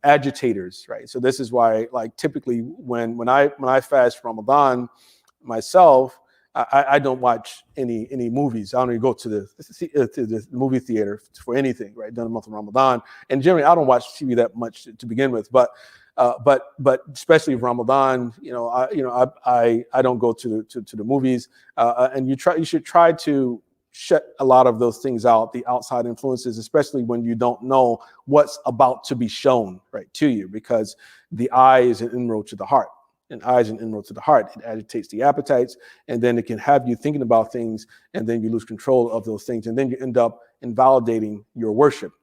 agitators, right? So this is why, like, typically when I fast Ramadan myself, I don't watch any movies. I don't even go to the movie theater for anything, right? During the month of Ramadan, and generally I don't watch TV that much to begin with. But especially Ramadan, I don't go to the movies. And you should try to shut a lot of those things out, the outside influences, especially when you don't know what's about to be shown, right, to you, because the eye is an inroad to the heart. And eye is an inroad to the heart. It agitates the appetites, and then it can have you thinking about things, and then you lose control of those things, and then you end up invalidating your worship.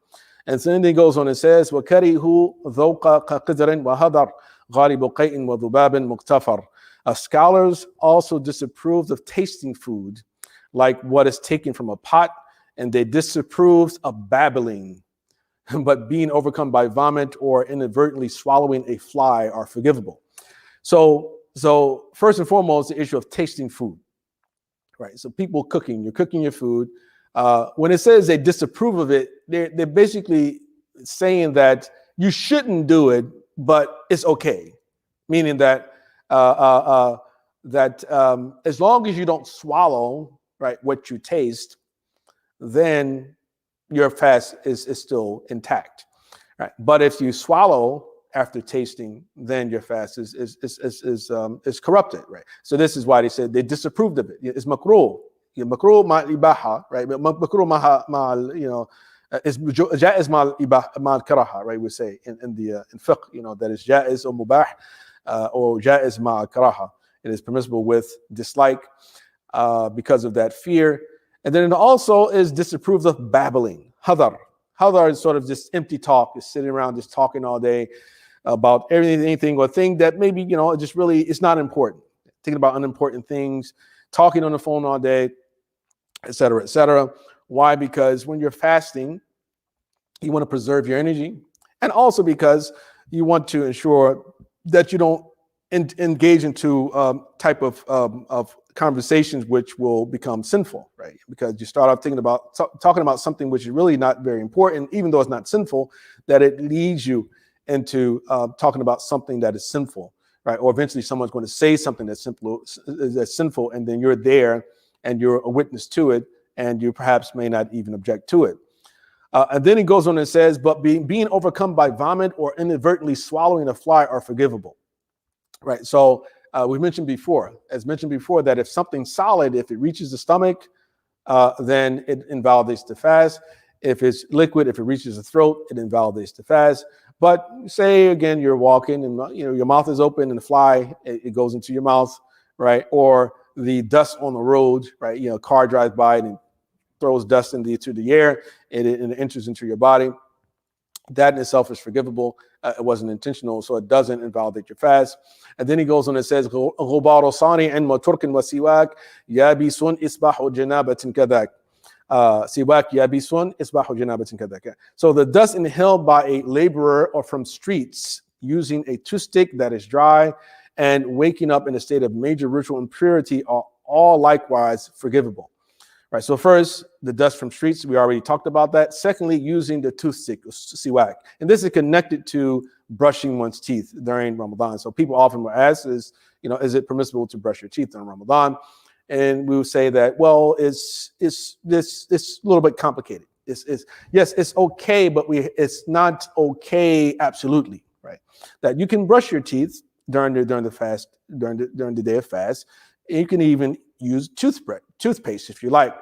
And so then he goes on and says, وَكَرِهُ ذَوْقَ كَقِدْرٍ وَهَدَرْ غَالِبُ قَيْءٍ وَذُبَابٍ مُقْتَفَرٍ. Scholars also disapproved of tasting food like what is taken from a pot, and they disapproved of babbling, but being overcome by vomit or inadvertently swallowing a fly are forgivable. So first and foremost, the issue of tasting food, right? So people cooking, you're cooking your food. When it says they disapprove of it, they're basically saying that you shouldn't do it, but it's okay. Meaning that as long as you don't swallow, right, what you taste, then your fast is still intact, right? But if you swallow after tasting, then your fast is corrupted, right? So this is why they said they disapproved of it. It's makruh, makruh ma ibaha, right? But makruh ma is jaiz ma ibaha ma karaha, right? We say in fiqh, that is jaiz or mubah, or jaiz ma karaha. It is permissible with dislike because of that fear. And then it also is disapproved of babbling. Hadar is sort of just empty talk, just sitting around just talking all day about anything or thing that maybe, just really it's not important. Thinking about unimportant things, talking on the phone all day, et cetera, et cetera. Why? Because when you're fasting, you want to preserve your energy, and also because you want to ensure that you don't engage into type of conversations which will become sinful, right? Because you start off thinking about talking about something which is really not very important, even though it's not sinful, that it leads you into talking about something that is sinful, right? Or eventually someone's going to say something that's sinful, and then you're there and you're a witness to it, and you perhaps may not even object to it. And then he goes on and says, but being overcome by vomit or inadvertently swallowing a fly are forgivable, right? So we mentioned before, that if something's solid, if it reaches the stomach, then it invalidates the fast. If it's liquid, if it reaches the throat, it invalidates the fast. But say again, you're walking and your mouth is open and the fly it goes into your mouth, right? Or the dust on the road, right? A car drives by and it throws dust into the air and it enters into your body. That in itself is forgivable. It wasn't intentional, so it doesn't invalidate your fast. And then he goes on and says, غبار صانع وترك وسواك يابس إصباح جنابة كذاك. سواك يابس إصباح جنابة كذاك. So the dust inhaled by a laborer or from streets using a toothstick that is dry and waking up in a state of major ritual impurity are all likewise forgivable. Right. So first, the dust from streets, we already talked about that. Secondly, using the toothstick, siwak. And this is connected to brushing one's teeth during Ramadan. So people often will ask is it permissible to brush your teeth during Ramadan? And we will say that, well, it's a little bit complicated. Yes, it's okay, but it's not okay absolutely, right? That you can brush your teeth during the fast, during the day of fast. And you can even use toothpaste if you like.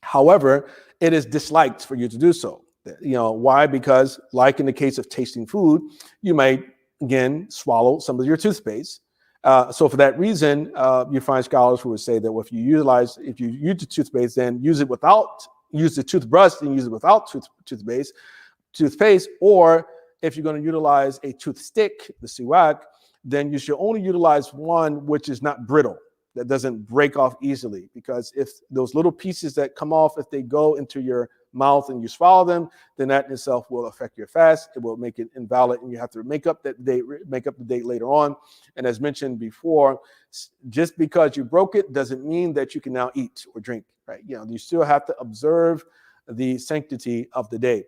However, it is disliked for you to do so. Why? Because like in the case of tasting food, you might again swallow some of your toothpaste. So for that reason, you find scholars who would say that if you use the toothpaste, then use the toothbrush and use it without toothpaste, or if you're going to utilize a toothstick, the siwak, then you should only utilize one which is not brittle, that doesn't break off easily, because if those little pieces that come off, if they go into your mouth and you swallow them, then that in itself will affect your fast. It will make it invalid, and you have to make up the date later on. And as mentioned before, just because you broke it doesn't mean that you can now eat or drink, right? You still have to observe the sanctity of the day.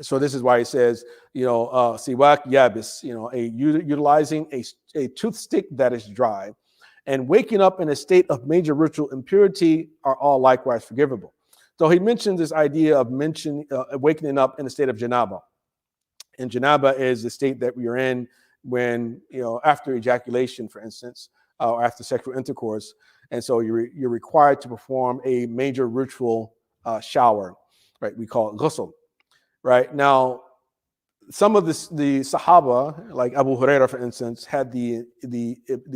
So this is why he says, siwak yabis, utilizing a toothstick that is dry and waking up in a state of major ritual impurity are all likewise forgivable. So he mentioned this idea of waking up in a state of janaba. And janaba is the state that we are in when, after ejaculation, for instance, or after sexual intercourse. And so you're required to perform a major ritual shower, right? We call it ghusl, right? Now, some of the Sahaba, like Abu Huraira, for instance, had the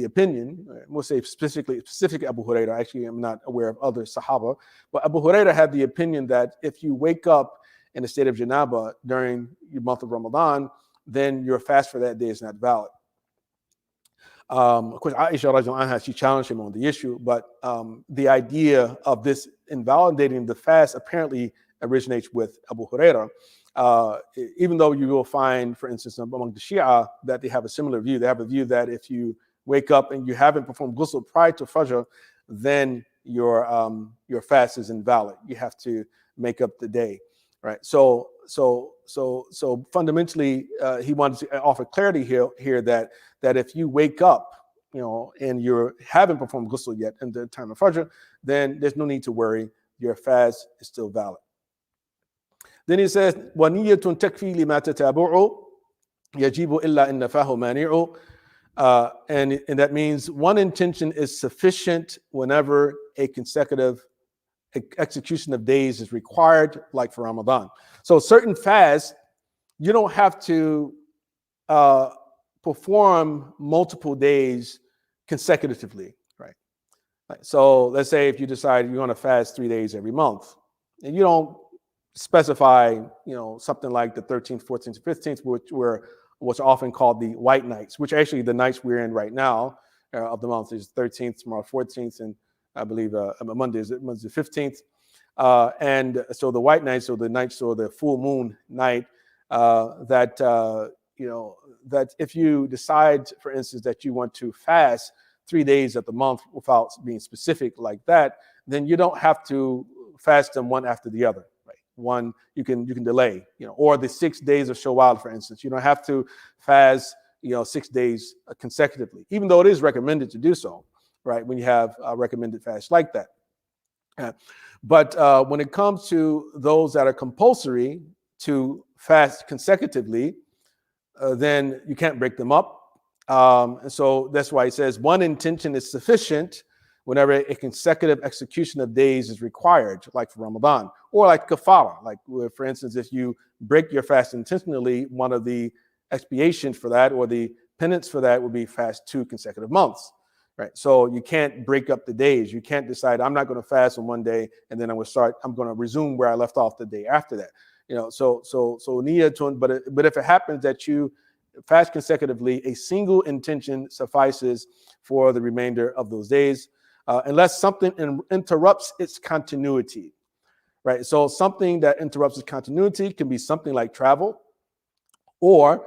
opinion. We'll say specific Abu Huraira. Actually, I'm not aware of other Sahaba, but Abu Huraira had the opinion that if you wake up in a state of janaba during the month of Ramadan, then your fast for that day is not valid. Of course, Aisha radiallahu anha, she challenged him on the issue, but the idea of this invalidating the fast apparently originates with Abu Huraira. Even though you will find, for instance, among the Shia, that they have a similar view. They have a view that if you wake up and you haven't performed ghusl prior to Fajr, then your fast is invalid. You have to make up the day, right? So fundamentally, he wanted to offer clarity here that if you wake up, and you haven't performed ghusl yet in the time of Fajr, then there's no need to worry. Your fast is still valid. Then he says, وَنِيَّةٌ تَكْفِي لِمَا تَتَابُعُ يَجِيبُ إِلَّا إِنَّ فَاهُ مَانِعُ. And that means one intention is sufficient whenever a consecutive execution of days is required, like for Ramadan. So certain fasts, you don't have to perform multiple days consecutively, right? So let's say if you decide you're going to fast 3 days every month, and you don't specify, something like the 13th, 14th, 15th, which were what's often called the white nights, which actually the nights we're in right now of the month is 13th, tomorrow 14th, and I believe Monday is the 15th. And so the white nights, or the nights, or the full moon night, that if you decide, for instance, that you want to fast 3 days of the month without being specific like that, then you don't have to fast them one after the other. Right? One you can delay, or the 6 days of Shawwal, for instance. You don't have to fast 6 days consecutively, even though it is recommended to do so, right? When you have recommended fasts like that. But when it comes to those that are compulsory to fast consecutively, then you can't break them up. And so that's why it says one intention is sufficient whenever a consecutive execution of days is required, like for Ramadan, or like kafara. Like, for instance, if you break your fast intentionally, one of the expiations for that, or the penance for that, would be fast 2 consecutive months. Right. So you can't break up the days. You can't decide, I'm not going to fast on one day and then I'm going to resume where I left off the day after that. So niyatun, but if it happens that you fast consecutively, a single intention suffices for the remainder of those days, unless something interrupts its continuity. Right. So something that interrupts its continuity can be something like travel, or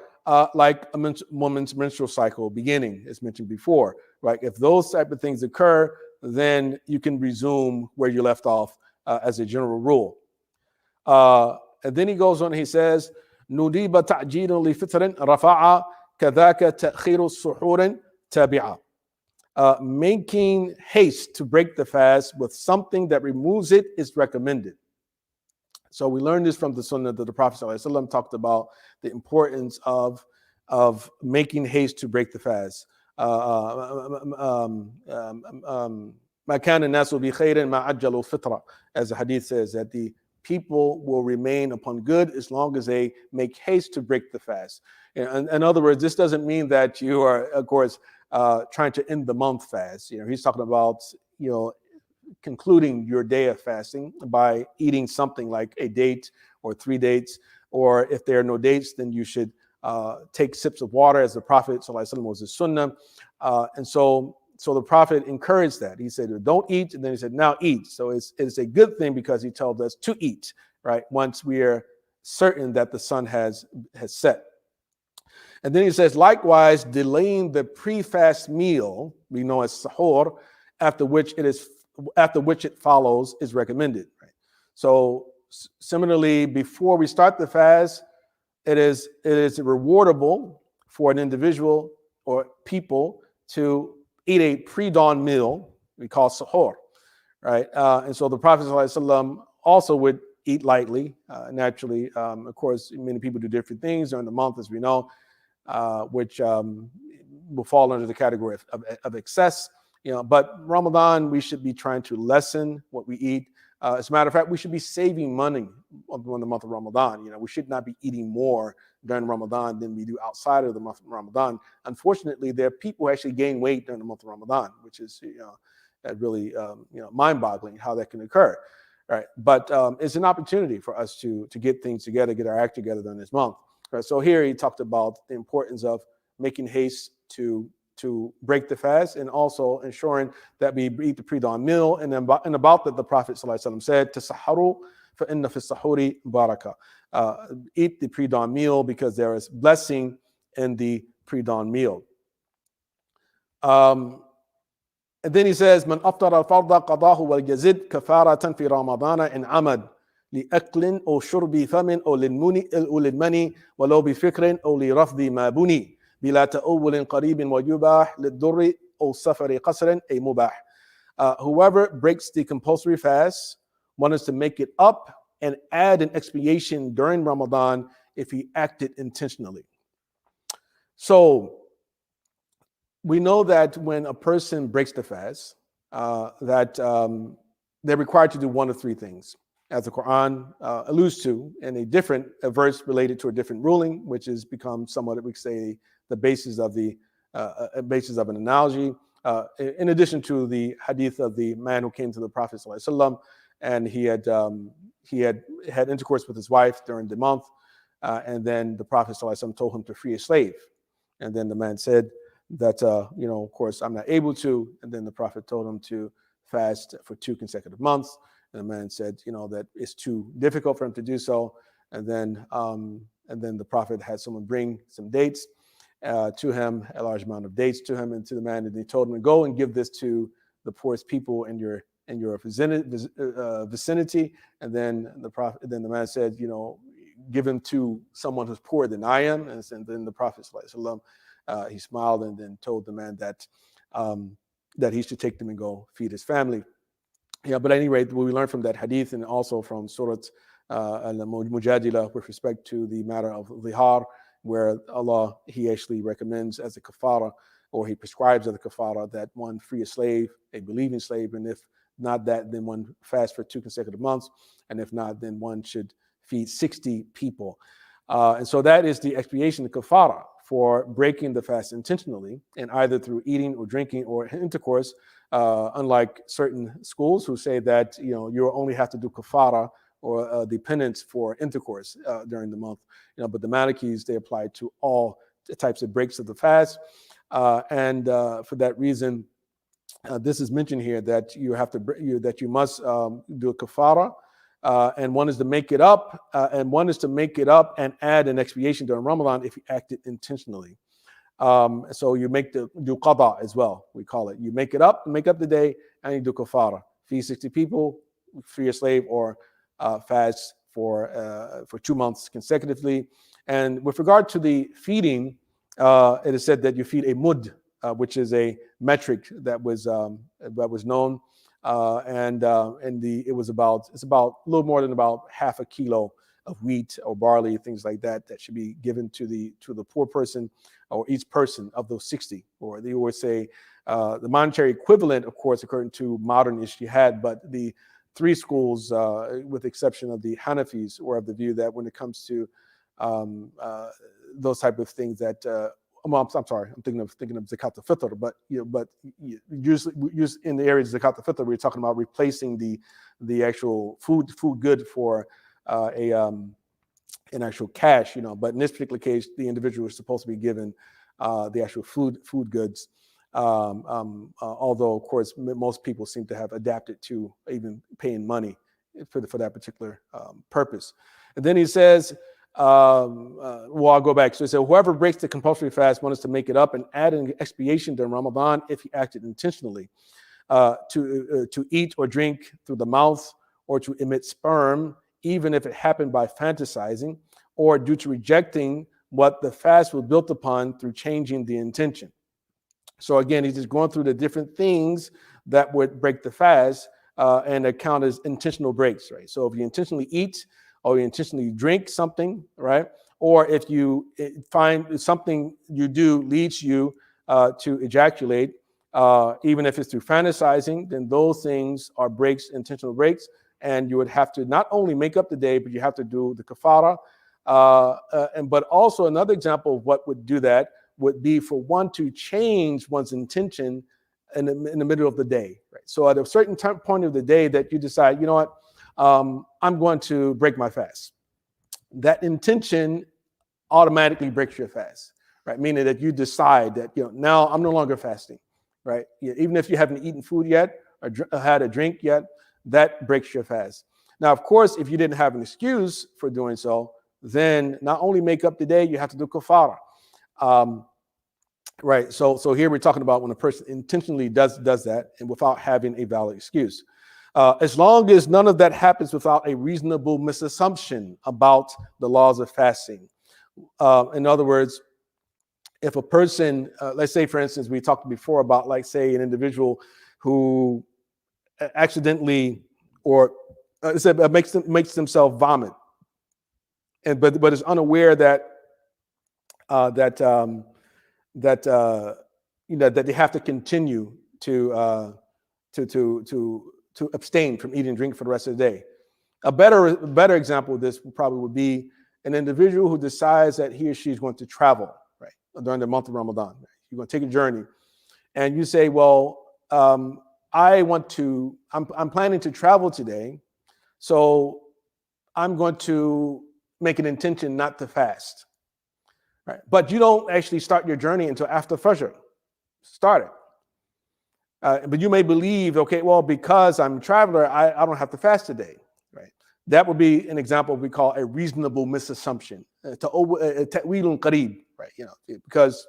like a woman's menstrual cycle beginning, as mentioned before, right? If those type of things occur, then you can resume where you left off as a general rule. And then he goes on, he says, نُدِيبَ تَعْجِيلٌ لِفِطْرٍ رَفَعَ كَذَاكَ تَأْخِيرُ السُّحُورٍ تَابِعًا. Making haste to break the fast with something that removes it is recommended. So we learned this from the Sunnah that the Prophet ﷺ talked about the importance of making haste to break the fast. مَا كَانَ النَّاسُ بِخَيْرٍ مَا عَجَّلُوا الْفِطْرَ, as the hadith says, that the people will remain upon good as long as they make haste to break the fast. In other words, this doesn't mean that you are, of course, trying to end the month fast. He's talking about, concluding your day of fasting by eating something like a date or 3 dates, or if there are no dates, then you should take sips of water, as the Prophet ﷺ was his sunnah. And so the Prophet encouraged that. He said, don't eat, and then he said, now eat. So it's a good thing because he told us to eat, right, once we are certain that the sun has set. And then he says, likewise, delaying the pre-fast meal, we know as sahur, after which it follows, is recommended. Right? So similarly, before we start the fast, it is rewardable for an individual or people to eat a pre-dawn meal we call sahur, right? And so the Prophet ﷺ also would eat lightly, naturally. Of course, many people do different things during the month, as we know, which will fall under the category of excess. But Ramadan, we should be trying to lessen what we eat. As a matter of fact, we should be saving money during the month of Ramadan. We should not be eating more during Ramadan than we do outside of the month of Ramadan. Unfortunately, there are people who actually gain weight during the month of Ramadan, which is really mind-boggling how that can occur. Right? But it's an opportunity for us to get things together, get our act together during this month. Right? So here he talked about the importance of making haste to break the fast, and also ensuring that we eat the pre-dawn meal. And about that, the Prophet ﷺ said, "Tasaharu fa inna fi sahuri baraka." Eat the pre-dawn meal because there is blessing in the pre-dawn meal. And then he says, "Man aftara al-farda qadahu wal yazid kafaratan fi Ramadana in amad لأكل أو شرب فم أو للمني ولو بفكر أو لرفض ما بني بلا تأول قريب ويباح للضر أو سفر قصر أي مباح." Whoever breaks the compulsory fast, one is to make it up and add an expiation during Ramadan if he acted intentionally. So we know that when a person breaks the fast, that they're required to do one of three things, as the Quran alludes to in a different verse related to a different ruling, which has become somewhat, we could say, the basis of an analogy. In addition to the hadith of the man who came to the Prophet ﷺ, and he had intercourse with his wife during the month, and then the Prophet ﷺ told him to free a slave, and then the man said that of course I'm not able to, and then the Prophet told him to fast for 2 consecutive months, and the man said that it's too difficult for him to do so, and then the Prophet had someone bring some dates to him, a large amount of dates to him and to the man, and he told him to go and give this to the poorest people in your vicinity, and then the man said, give him to someone who's poorer than I am, and then the Prophet ﷺ, he smiled and then told the man that he should take them and go feed his family. But at any rate, what we learn from that hadith and also from Surah Al-Mujadila with respect to the matter of zihar, where Allah, He actually recommends as a kafara, or He prescribes as a kafara, that one free a slave, a believing slave, and if not that, then one fast for 2 consecutive months, and if not, then one should feed 60 people. And so that is the expiation, the kafara, for breaking the fast intentionally, and either through eating or drinking or intercourse, unlike certain schools who say that you only have to do kafara or the penance for intercourse during the month. But the Malikis, they apply to all types of breaks of the fast, and for that reason, this is mentioned here that you must do a kafara, and one is to make it up, and add an expiation during Ramadan if you acted intentionally. So you do qada as well, we call it. You make up the day, and you do kafara. Feed 60 people, free a slave, or fast for 2 months consecutively. And with regard to the feeding, it is said that you feed a mud, which is a metric that was known, it's about a little more than about half a kilo of wheat or barley, things like that should be given to the poor person, or each person of those 60. Or they would say the monetary equivalent, of course, according to modern ijtihad, but the three schools, with the exception of the Hanafis, were of the view that when it comes to those type of things, that I'm sorry, I'm thinking of zakat al-fitr, but usually in the areas of zakat al-fitr, we're talking about replacing the actual food good for an actual cash, but in this particular case, the individual is supposed to be given the actual food goods. Although, of course, most people seem to have adapted to even paying money for that particular purpose. And then he says, I'll go back. So he said, whoever breaks the compulsory fast, one is to make it up and add an expiation during Ramadan if he acted intentionally, to eat or drink through the mouth, or to emit sperm, even if it happened by fantasizing, or due to rejecting what the fast was built upon through changing the intention. So again, he's just going through the different things that would break the fast, and that count as intentional breaks, right? So if you intentionally eat, or you intentionally drink something, right? Or if you find something you do leads you to ejaculate, even if it's through fantasizing, then those things are breaks, intentional breaks, and you would have to not only make up the day, but you have to do the kafara. But also another example of what would do that would be for one to change one's intention in the middle of the day, right? So at a certain point of the day that you decide, you know what, I'm going to break my fast. That intention automatically breaks your fast, right? Meaning that you decide that, now I'm no longer fasting, right? Even if you haven't eaten food yet or had a drink yet, that breaks your fast. Now, of course, if you didn't have an excuse for doing so, then not only make up the day, you have to do kafara. Right. So here we're talking about when a person intentionally does that and without having a valid excuse. As long as none of that happens without a reasonable misassumption about the laws of fasting. In other words, if a person, let's say, for instance, we talked before about, like, say, an individual who accidentally or makes themselves vomit, but is unaware that they have to continue to to abstain from eating and drinking for the rest of the day. A better example of this probably would be an individual who decides that he or she is going to travel, right, during the month of Ramadan. Right? You're going to take a journey, and you say, well, I'm planning to travel today, so I'm going to make an intention not to fast. Right? But you don't actually start your journey until after Fajr. Start it. But you may believe, okay, well, because I'm a traveler, I don't have to fast today. Right? That would be an example we call a reasonable misassumption. Ta'wilun qareeb, right? Because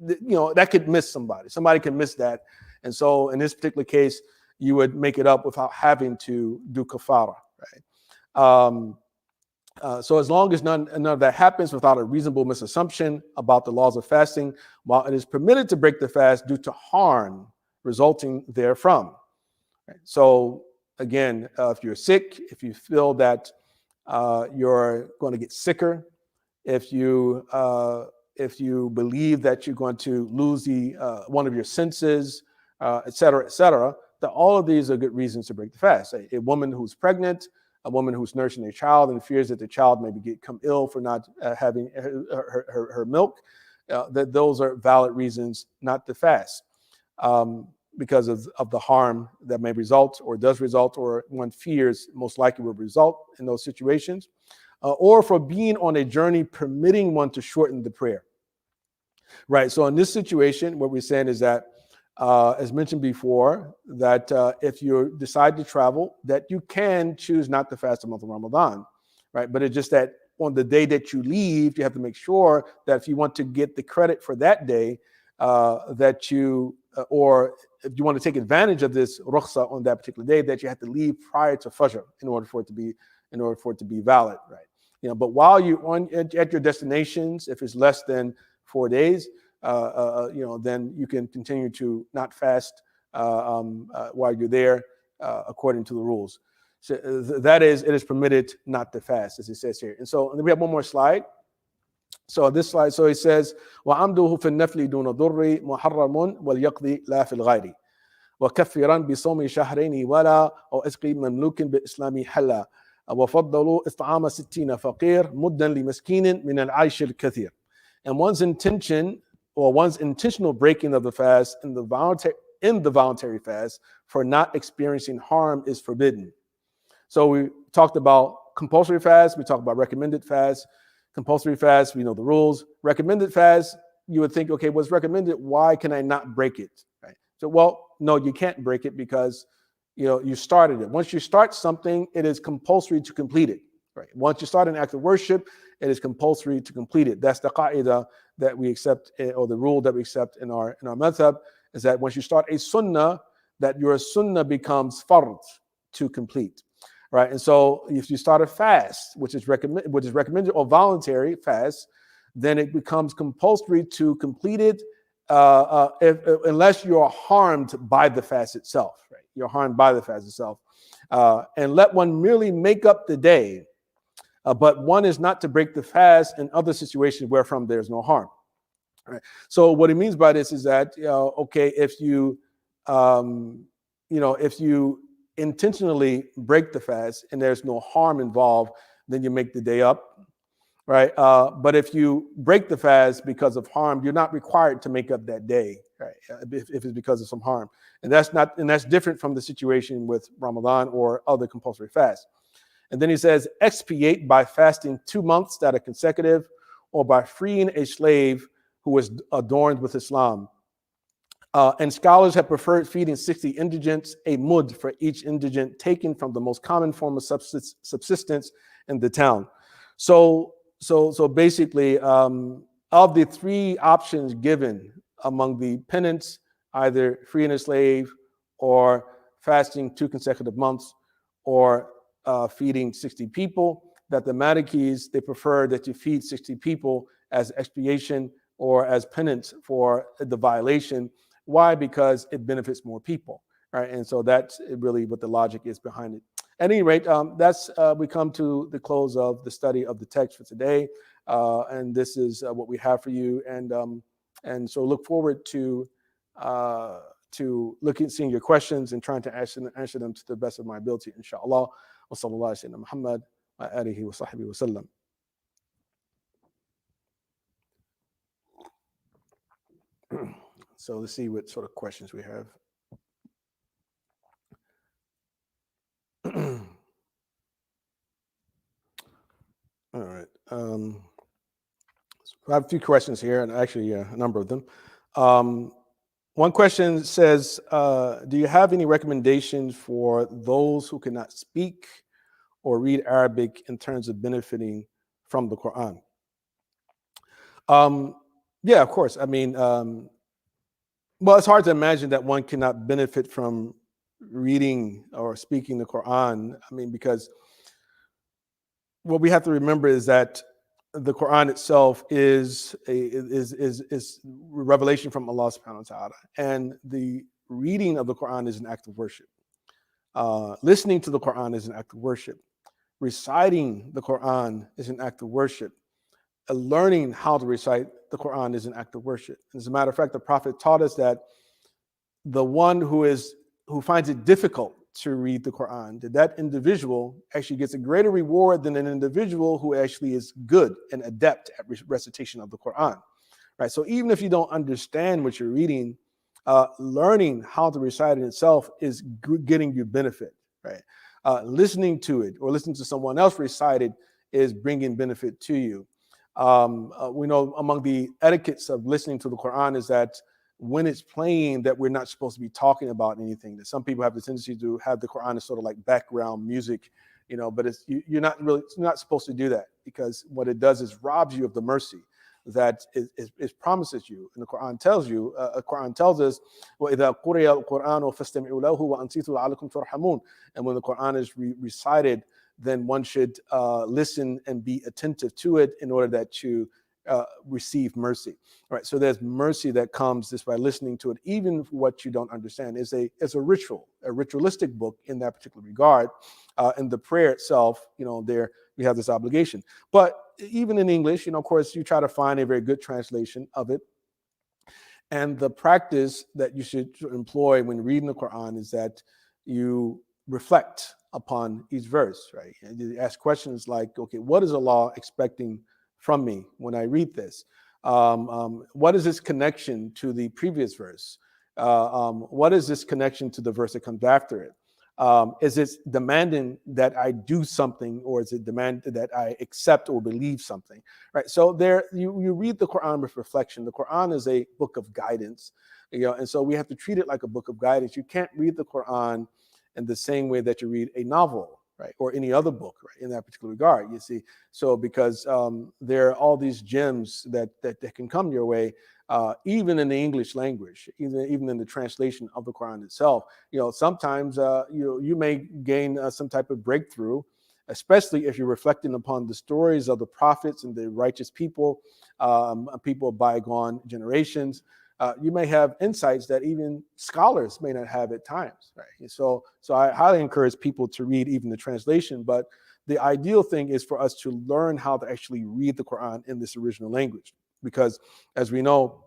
that could miss somebody. Somebody can miss that. And so in this particular case, you would make it up without having to do kafara, right? So as long as none of that happens without a reasonable misassumption about the laws of fasting, while it is permitted to break the fast due to harm resulting therefrom. Right? So again, if you're sick, if you feel that you're going to get sicker, if you believe that you're going to lose one of your senses, et cetera, that all of these are good reasons to break the fast. A woman who's pregnant, a woman who's nursing a child and fears that the child may become ill for not having her milk, that those are valid reasons not to fast because of the harm that may result or does result or one fears most likely will result in those situations, or for being on a journey permitting one to shorten the prayer. Right, so in this situation, what we're saying is that as mentioned before, that if you decide to travel, that you can choose not to fast the month of Ramadan, right? But it's just that on the day that you leave, you have to make sure that if you want to get the credit for that day, that you, or if you want to take advantage of this rukhsa on that particular day, that you have to leave prior to Fajr in order for it to be valid, right? But while you're at your destinations, if it's less than 4 days, then you can continue to not fast while you're there, according to the rules. So that is, it is permitted not to fast, as it says here. And so we have one more slide. So this slide, so it says, وَعَمْدُهُ فِي النَّفْلِ دُونَ ضُرِّ مُحَرَّمٌ وَلْيَقْضِي لَا فِي الْغَيْرِ وَكَفِّرًا بِصَوْمِ شَهْرَيْنِ وَلَا أَوْ أَسْقِي مَمْلُوكٍ بِإِسْلَامِ حَلَّا وَفَضَّلُوا إِطْعَامَ 60 فَقِيرٍ مُدًّا لِمِسْكِينٍ مِنَ الْعَيْشِ الْكَثِيرِ. And one's intentional breaking of the fast in the voluntary fast for not experiencing harm is forbidden. So we talked about compulsory fast, we talked about recommended fast. Compulsory fast, we know the rules. Recommended fast, you would think, okay, what's recommended? Why can I not break it? Right? So, well, no, you can't break it because you started it. Once you start something, it is compulsory to complete it. Right? Once you start an act of worship, it is compulsory to complete it. That's the qaida that we accept, or the rule that we accept in our madhab, is that once you start a sunnah, that your sunnah becomes fard to complete. Right, and so if you start a fast, which is recommended or voluntary fast, then it becomes compulsory to complete it, unless you are harmed by the fast itself. Right, you're harmed by the fast itself, and let one merely make up the day, but one is not to break the fast in other situations wherefrom there's no harm. Right. So what it means by this is that okay, if you intentionally break the fast and there's no harm involved, then you make the day up, right? But if you break the fast because of harm, you're not required to make up that day, right? If it's because of some harm, and that's different from the situation with Ramadan or other compulsory fasts. And then he says, expiate by fasting 2 months that are consecutive, or by freeing a slave who is adorned with Islam. And scholars have preferred feeding 60 indigents, a mud for each indigent, taken from the most common form of subsistence in the town. So basically, of the 3 options given among the penance, either freeing a slave, or fasting 2 consecutive months, or feeding 60 people, that the Malikis, they prefer that you feed 60 people as expiation or as penance for the violation. Why? Because it benefits more people, right? And so that's really what the logic is behind it. At any rate, we come to the close of the study of the text for today, and this is what we have for you. And so look forward to to seeing your questions and trying to answer them to the best of my ability, inshallah. Wa sallallahu ala Muhammad wa alihi wa sahbihi wa sallam. So let's see what sort of questions we have. All right. So I have a few questions here, and actually a number of them. One question says, do you have any recommendations for those who cannot speak or read Arabic in terms of benefiting from the Quran? Yeah, of course. I mean, well, it's hard to imagine that one cannot benefit from reading or speaking the Quran. I mean, because what we have to remember is that the Quran itself is revelation from Allah subhanahu wa ta'ala. And the reading of the Quran is an act of worship. Listening to the Quran is an act of worship. Reciting the Quran is an act of worship. Learning how to recite the Quran is an act of worship. As a matter of fact, the Prophet taught us that the one who finds it difficult to read the Quran, that individual actually gets a greater reward than an individual who actually is good and adept at recitation of the Quran, right? So even if you don't understand what you're reading, learning how to recite it itself is getting you benefit, right? Listening to it or listening to someone else recite it is bringing benefit to you. We know among the etiquettes of listening to the Quran is that when it's playing, that we're not supposed to be talking about anything. That some people have the tendency to have the Quran as sort of like background music, but you're not supposed to do that, because what it does is robs you of the mercy that it promises you. And the Quran tells you, Quran tells us, وَإِذَا قُرِيَ الْقُرْآنُ فَاسْتَمِعُوا لَهُ وَأَنصِتُوا لَعَلَّكُمْ تُرْحَمُونَ. And when the Quran is recited, then one should listen and be attentive to it in order that you receive mercy. All right, so there's mercy that comes just by listening to it, even what you don't understand. It's a ritualistic book in that particular regard. And the prayer itself, there we have this obligation. But even in English, of course, you try to find a very good translation of it. And the practice that you should employ when reading the Quran is that you reflect upon each verse, right? And you ask questions like, okay, what is Allah expecting from me when I read this? What is this connection to the previous verse? What is this connection to the verse that comes after it? Is it demanding that I do something, or is it demanding that I accept or believe something? Right. So there, you read the Quran with reflection. The Quran is a book of guidance, and so we have to treat it like a book of guidance. You can't read the Quran in the same way that you read a novel, right, or any other book, right, in that particular regard. You see, so because there are all these gems that can come your way, even in the English language, even in the translation of the Quran itself. Sometimes you may gain some type of breakthrough, especially if you're reflecting upon the stories of the prophets and the righteous people, people of bygone generations. You may have insights that even scholars may not have at times, right? So I highly encourage people to read even the translation, but the ideal thing is for us to learn how to actually read the Quran in this original language, because as we know,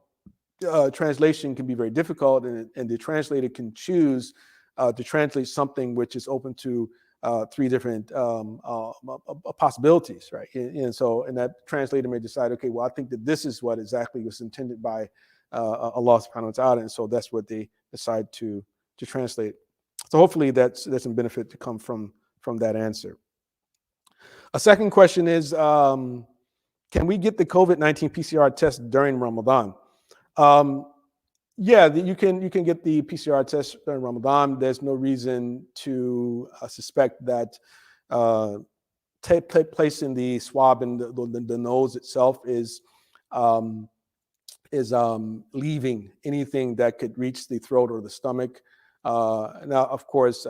translation can be very difficult, and the translator can choose to translate something which is open to three different possibilities, right? And that translator may decide, okay, well, I think that this is what exactly was intended by Allah subhanahu wa ta'ala, and so that's what they decide to translate. So hopefully there's some benefit to come from that answer. A second question is, can we get the COVID-19 PCR test during Ramadan? Yeah, you can get the PCR test during Ramadan. There's no reason to suspect that placing the swab in the nose itself is leaving anything that could reach the throat or the stomach. Now, of course,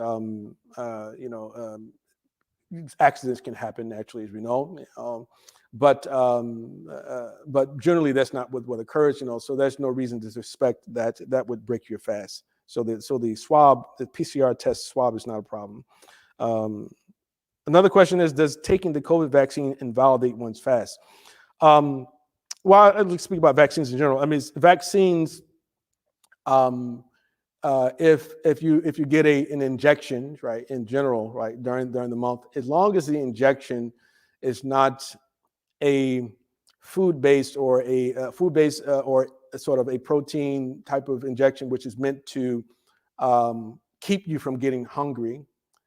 accidents can happen naturally, as we know, but generally that's not what occurs. So there's no reason to suspect that would break your fast. So the swab, the PCR test swab, is not a problem. Another question is, does taking the COVID vaccine invalidate one's fast? Well, I'd like to speak about vaccines in general. I mean, vaccines if you get an injection, right, in general, right, during the month, as long as the injection is not a food-based or a food-based or a sort of a protein type of injection, which is meant to keep you from getting hungry,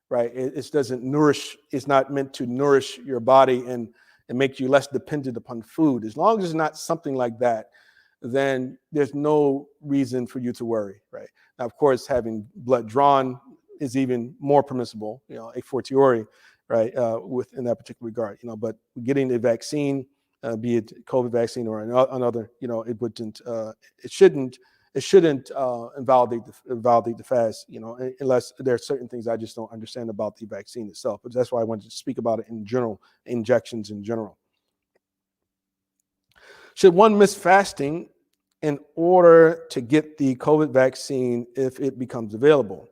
right? It doesn't nourish. It's not meant to nourish your body and make you less dependent upon food. As long as it's not something like that, then there's no reason for you to worry, right? Now, of course, having blood drawn is even more permissible, a fortiori, right, within that particular regard, but getting a vaccine, be it COVID vaccine or another, it shouldn't invalidate the fast, unless there are certain things I just don't understand about the vaccine itself. But that's why I wanted to speak about it in general, injections in general. Should one miss fasting in order to get the COVID vaccine if it becomes available?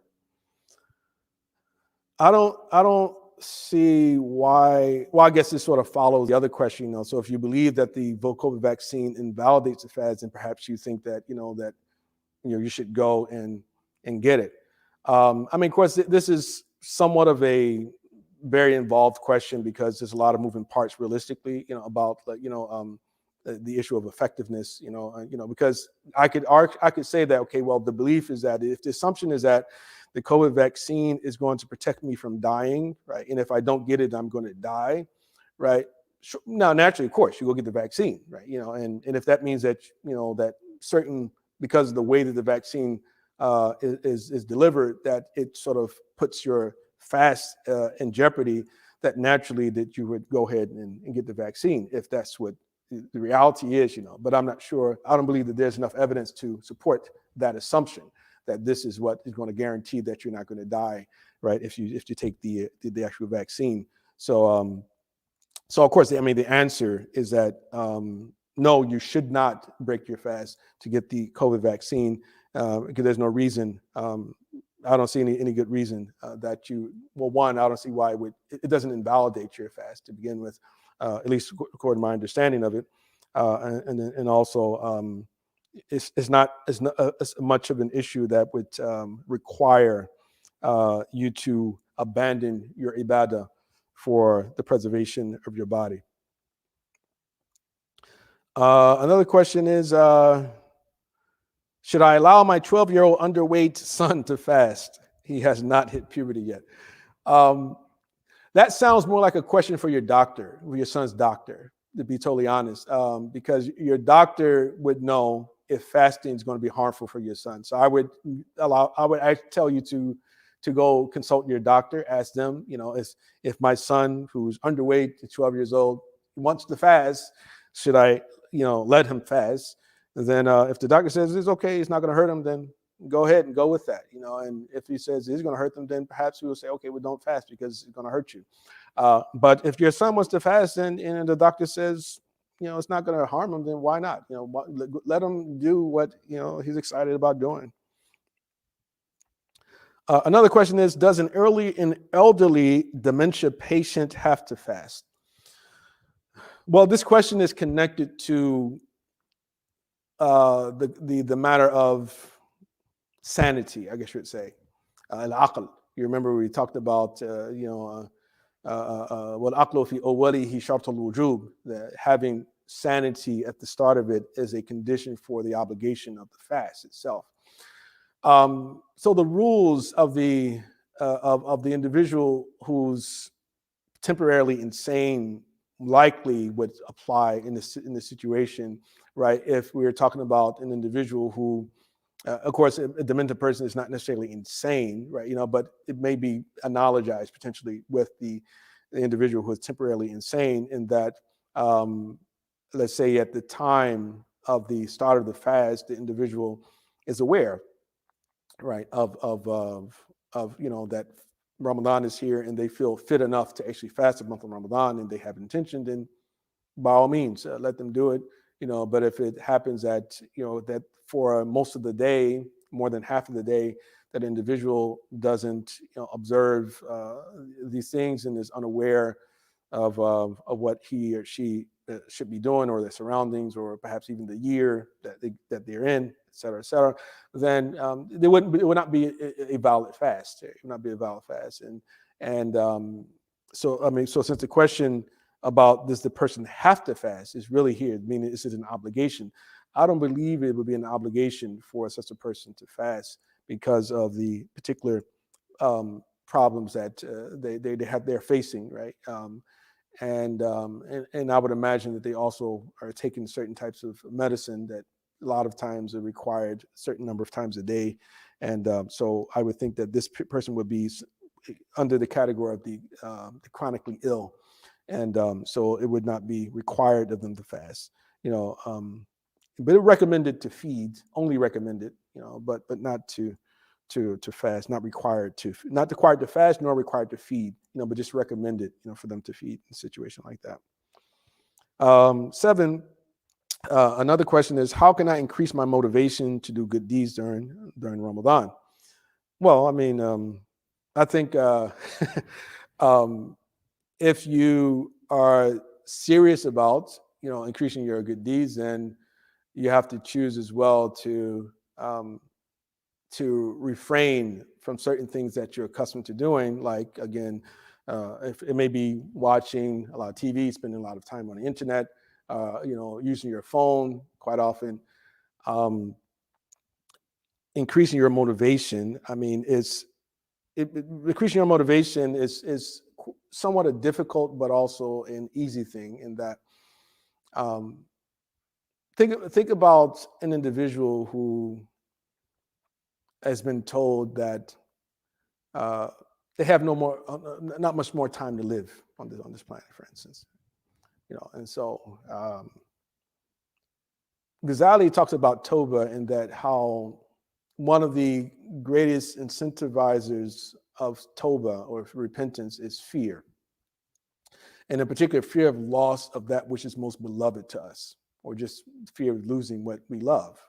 I don't see why. Well, I guess this sort of follows the other question, So if you believe that the COVID vaccine invalidates the fast, then perhaps you think that you should go and get it. Of course, this is somewhat of a very involved question because there's a lot of moving parts realistically, about the issue of effectiveness, because I could say that, okay, well, the belief is that if the assumption is that the COVID vaccine is going to protect me from dying, right? And if I don't get it, I'm going to die, right? Now, naturally, of course, you go get the vaccine, right? And if that means that, that certain, because of the way that the vaccine is delivered, that it sort of puts your fast in jeopardy, that naturally that you would go ahead and get the vaccine if that's what the reality is, but I'm not sure. I don't believe that there's enough evidence to support that assumption that this is what is going to guarantee that you're not going to die, right? If you take the actual vaccine. So of course, the answer is that no, you should not break your fast to get the COVID vaccine because there's no reason. I don't see any good reason that you. Well, one, I don't see why it doesn't invalidate your fast to begin with. At least according to my understanding of it, and also it's not as much of an issue that would require you to abandon your ibadah for the preservation of your body. Another question is, should I allow my 12-year-old underweight son to fast? He has not hit puberty yet. That sounds more like a question for your doctor, or your son's doctor, to be totally honest, because your doctor would know if fasting is going to be harmful for your son. So I would tell you to go consult your doctor, ask them, if my son who's underweight, 12 years old, wants to fast, should I, let him fast? Then if the doctor says it's okay, it's not going to hurt him, then go ahead and go with that, and if he says it's going to hurt them, then perhaps we will say, okay, well, don't fast because it's going to hurt you. But if your son wants to fast and the doctor says, it's not going to harm him, then why not? Let him do what, he's excited about doing. Another question is, does an elderly dementia patient have to fast? Well, this question is connected to the matter of sanity, I guess you would say, al-aql. You remember we talked about, wal-aqlu fi awwalihi shart al-wujub, that having sanity at the start of it is a condition for the obligation of the fast itself. So the rules of the individual who's temporarily insane likely would apply in this situation, right? If we're talking about an individual who, of course, a demented person is not necessarily insane, right? But it may be analogized potentially with the individual who is temporarily insane, in that, let's say at the time of the start of the fast, the individual is aware, right, of that Ramadan is here, and they feel fit enough to actually fast the month of Ramadan, and they have intention, then by all means, let them do it. But if it happens that, that for most of the day, more than half of the day, that individual doesn't observe these things and is unaware of what he or she should be doing, or their surroundings, or perhaps even the year that they're in, cetera, then it would not be a valid fast. It would not be a valid fast. So since the question about does the person have to fast is really here, meaning this is an obligation. I don't believe it would be an obligation for such a person to fast because of the particular problems that they're facing, right? And I would imagine that they also are taking certain types of medicine that a lot of times are required a certain number of times a day, and so I would think that this person would be under the category of the chronically ill, and so it would not be required of them to fast, but it recommended to feed, only recommended, but not to fast, not required to fast, nor required to feed, but just recommended, for them to feed in a situation like that. 7, another question is, how can I increase my motivation to do good deeds during Ramadan? Well, I mean, I think if you are serious about, increasing your good deeds, then you have to choose as well to refrain from certain things that you're accustomed to doing, like, again, if it may be watching a lot of TV, spending a lot of time on the internet, using your phone quite often. Increasing your motivation, I mean, increasing your motivation is somewhat a difficult but also an easy thing, in that think about an individual who has been told that they have not much more time to live on this planet, for instance, and so Ghazali talks about Toba, and that how one of the greatest incentivizers of Toba, or repentance, is fear, and in particular fear of loss of that which is most beloved to us, or just fear of losing what we love,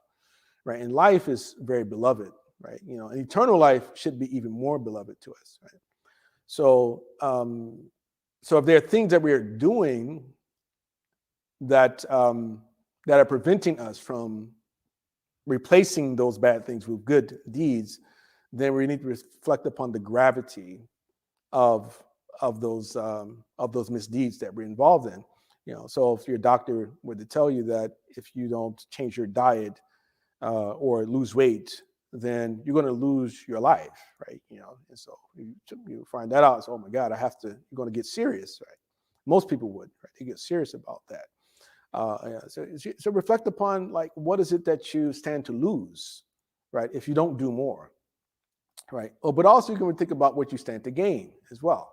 right? And life is very beloved, right? And eternal life should be even more beloved to us, right? So, so if there are things that we are doing that are preventing us from replacing those bad things with good deeds, then we need to reflect upon the gravity of those misdeeds that we're involved in. So if your doctor were to tell you that if you don't change your diet or lose weight, then you're going to lose your life, right? And so you find that out. So, oh my God, you're going to get serious, right? Most people would, right? They get serious about that. So reflect upon, like, what is it that you stand to lose, right, if you don't do more, right? Oh, but also you can think about what you stand to gain as well,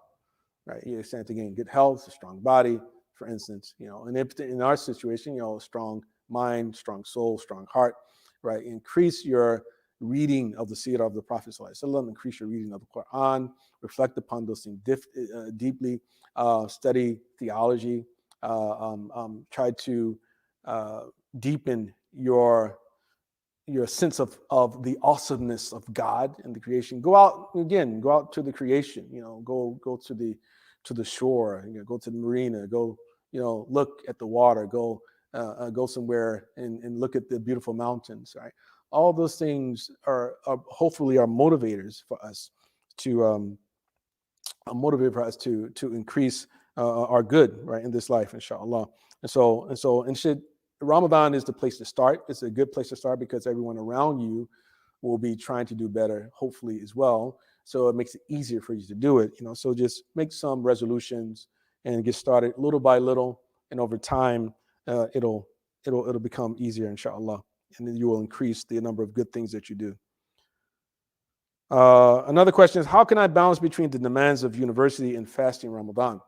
right? You stand to gain good health, a strong body, for instance, and if in our situation, a strong mind, strong soul, strong heart, right? Increase your reading of the seerah of the Prophet ﷺ, increase your reading of the Quran, reflect upon those things deeply, study theology, try to deepen your sense of the awesomeness of God and the creation. Go out to the creation, go to the shore, go to the marina, go, look at the water, go somewhere and look at the beautiful mountains, right? All those things are hopefully are motivators for us to increase our good, right, in this life, inshallah. And Ramadan is the place to start. It's a good place to start because everyone around you will be trying to do better, hopefully, as well. So it makes it easier for you to do it. So just make some resolutions and get started little by little, and over time, it'll become easier, inshallah, and then you will increase the number of good things that you do. Another question is, how can I balance between the demands of university and fasting Ramadan?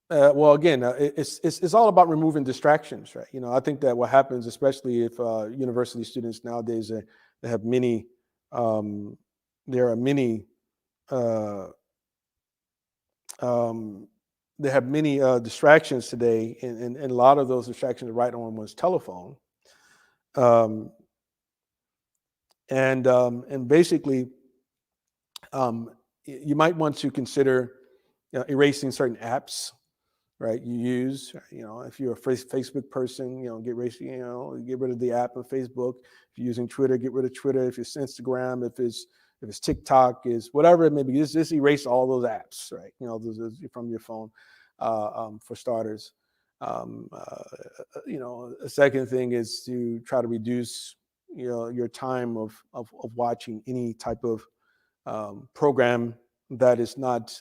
Well, again, it's all about removing distractions, right? I think that what happens, especially if university students nowadays, they have many, there are many, they have many distractions today, and a lot of those distractions are right on one's telephone. And basically, you might want to consider erasing certain apps right? You use, if you're a Facebook person, get rid of the app of Facebook. If you're using Twitter, get rid of Twitter. If it's Instagram, if it's TikTok, is whatever it may be, just erase all those apps, right? Those from your phone, for starters. A second thing is to try to reduce, your time of watching any type of program that is not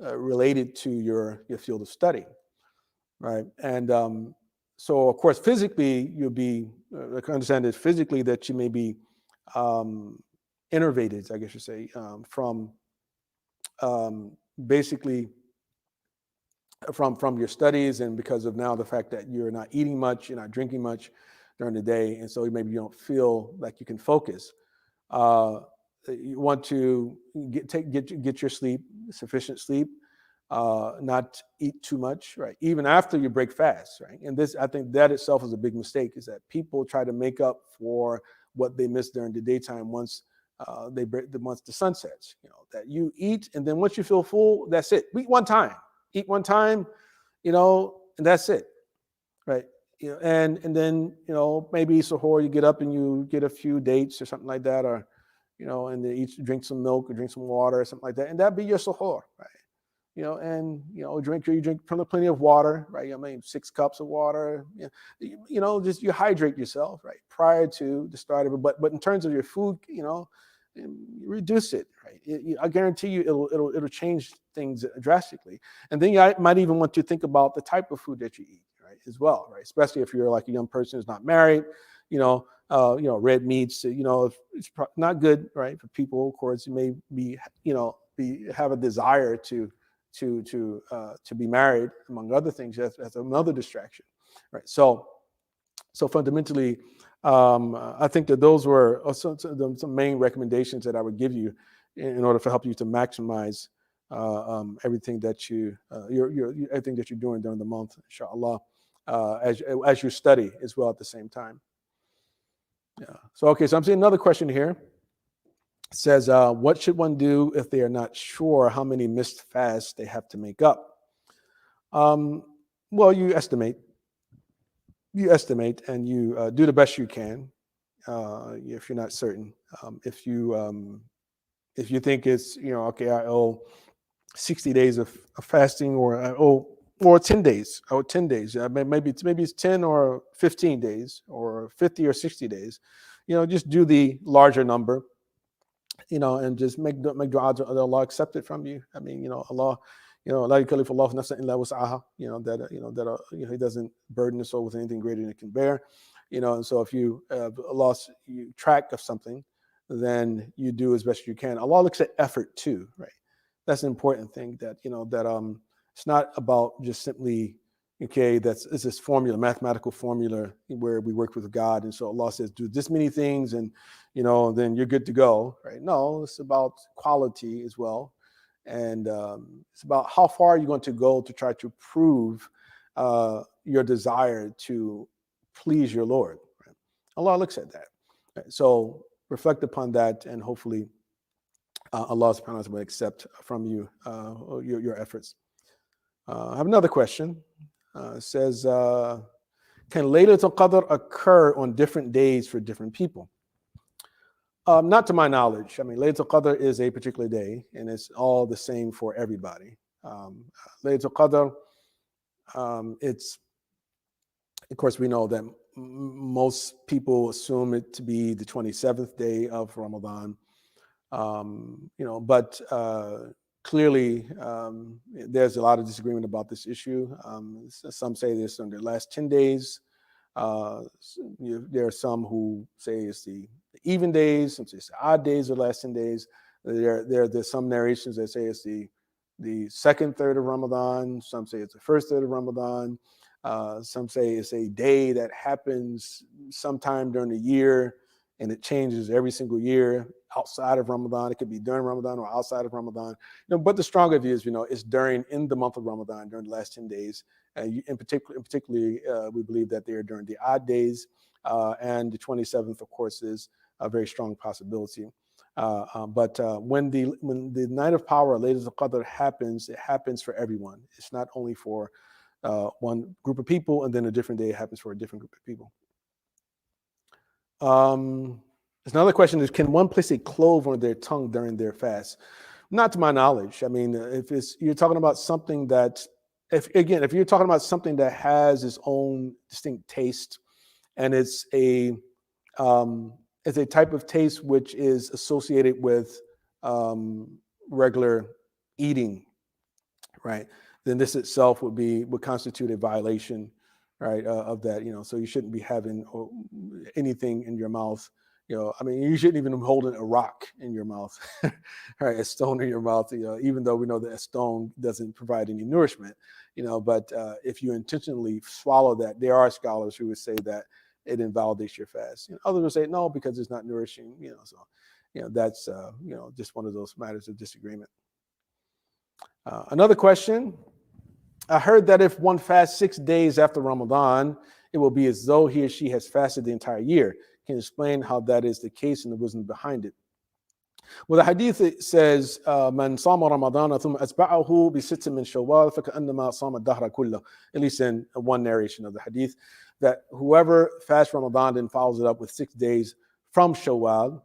related to your field of study, right? And so, of course, physically, you'll be, I can understand it physically that you may be innervated, I guess you say, from basically from your studies, and because of now the fact that you're not eating much, you're not drinking much during the day, and so maybe you don't feel like you can focus. You want to get your sleep, sufficient sleep, not eat too much, right? Even after you break fast, right? And this, I think that itself is a big mistake, is that people try to make up for what they missed during the daytime once once the sun sets. That you eat, and then once you feel full, that's it. Eat one time, and that's it, right? And then maybe suhoor, you get up and you get a few dates or something like that, or and then drink some milk or drink some water or something like that, and that'd be your suhoor, right? And you drink plenty of water, right? 6 cups of water. Just you hydrate yourself, right, prior to the start of it. But in terms of your food, reduce it, right? I guarantee you, it'll change things drastically. And then you might even want to think about the type of food that you eat, right, as well, right? Especially if you're like a young person who's not married, red meats, it's not good, right, for people. Of course, you may be, have a desire to be married, among other things. That's another distraction, right? So fundamentally, I think that those were some main recommendations that I would give you in order to help you to maximize everything that everything that you're doing during the month, inshallah, as you study as well at the same time. Yeah. So I'm seeing another question here. It says, what should one do if they are not sure how many missed fasts they have to make up? Well, you estimate, and you do the best you can. If you're not certain, if you think it's, okay, I owe 60 days of fasting, or I owe, or 10 days, maybe it's 10 or 15 days, or 50 or 60 days, just do the larger number, and just make dua that Allah accept it from you. Allah, la yukallifu Allahu nafsan illa wus'aha, that He doesn't burden the soul with anything greater than it can bear. And so if you lost track of something, then you do as best you can. Allah looks at effort too, right? That's an important thing, that it's not about just simply, okay, it's this formula, mathematical formula, where we work with God, and so Allah says do this many things, and then you're good to go, right? No, it's about quality as well, and it's about how far you're going to go to try to prove your desire to please your Lord. Right? Allah looks at that. Right? So reflect upon that, and hopefully Allah subhanahu wa ta'ala will accept from you your efforts. I have another question. It says, can Laylatul Qadr occur on different days for different people? Not to my knowledge. Laylatul Qadr is a particular day, and it's all the same for everybody. Laylatul Qadr, it's, of course, we know that most people assume it to be the 27th day of Ramadan. But clearly, there's a lot of disagreement about this issue. Some say this on the last 10 days. There are some who say it's the even days, some say it's the odd days of the last 10 days. There's some narrations that say it's the second third of Ramadan. Some say it's the first third of Ramadan. Some say it's a day that happens sometime during the year, and it changes every single year outside of Ramadan. It could be during Ramadan or outside of Ramadan. But the stronger view is, it's in the month of Ramadan, during the last 10 days. In particularly, we believe that they are during the odd days, and the 27th, of course, is a very strong possibility. But when the night of power, Laylatul Qadr, happens, it happens for everyone. It's not only for one group of people, and then a different day it happens for a different group of people. There's another question is, can one place a clove on their tongue during their fast? Not to my knowledge. I mean, you're talking about something that, if you're talking about something that has its own distinct taste, and it's a type of taste which is associated with regular eating, right? Then this itself would constitute a violation, right, of that. So you shouldn't be having anything in your mouth. I mean, you shouldn't even be holding a rock in your mouth, right? A stone in your mouth. Even though we know that a stone doesn't provide any nourishment, but if you intentionally swallow that, there are scholars who would say that it invalidates your fast. Others will say no, because it's not nourishing. So that's just one of those matters of disagreement. Another question. I heard that if one fasts 6 days after Ramadan, it will be as though he or she has fasted the entire year. Can you explain how that is the case and the wisdom behind it? Well, the hadith says, "Man sama Ramadan thumma atba'ahu bi sittin min Shawwal faka'annama sama dahra kullah." At least in one narration of the hadith, that whoever fasts Ramadan and follows it up with 6 days from Shawwal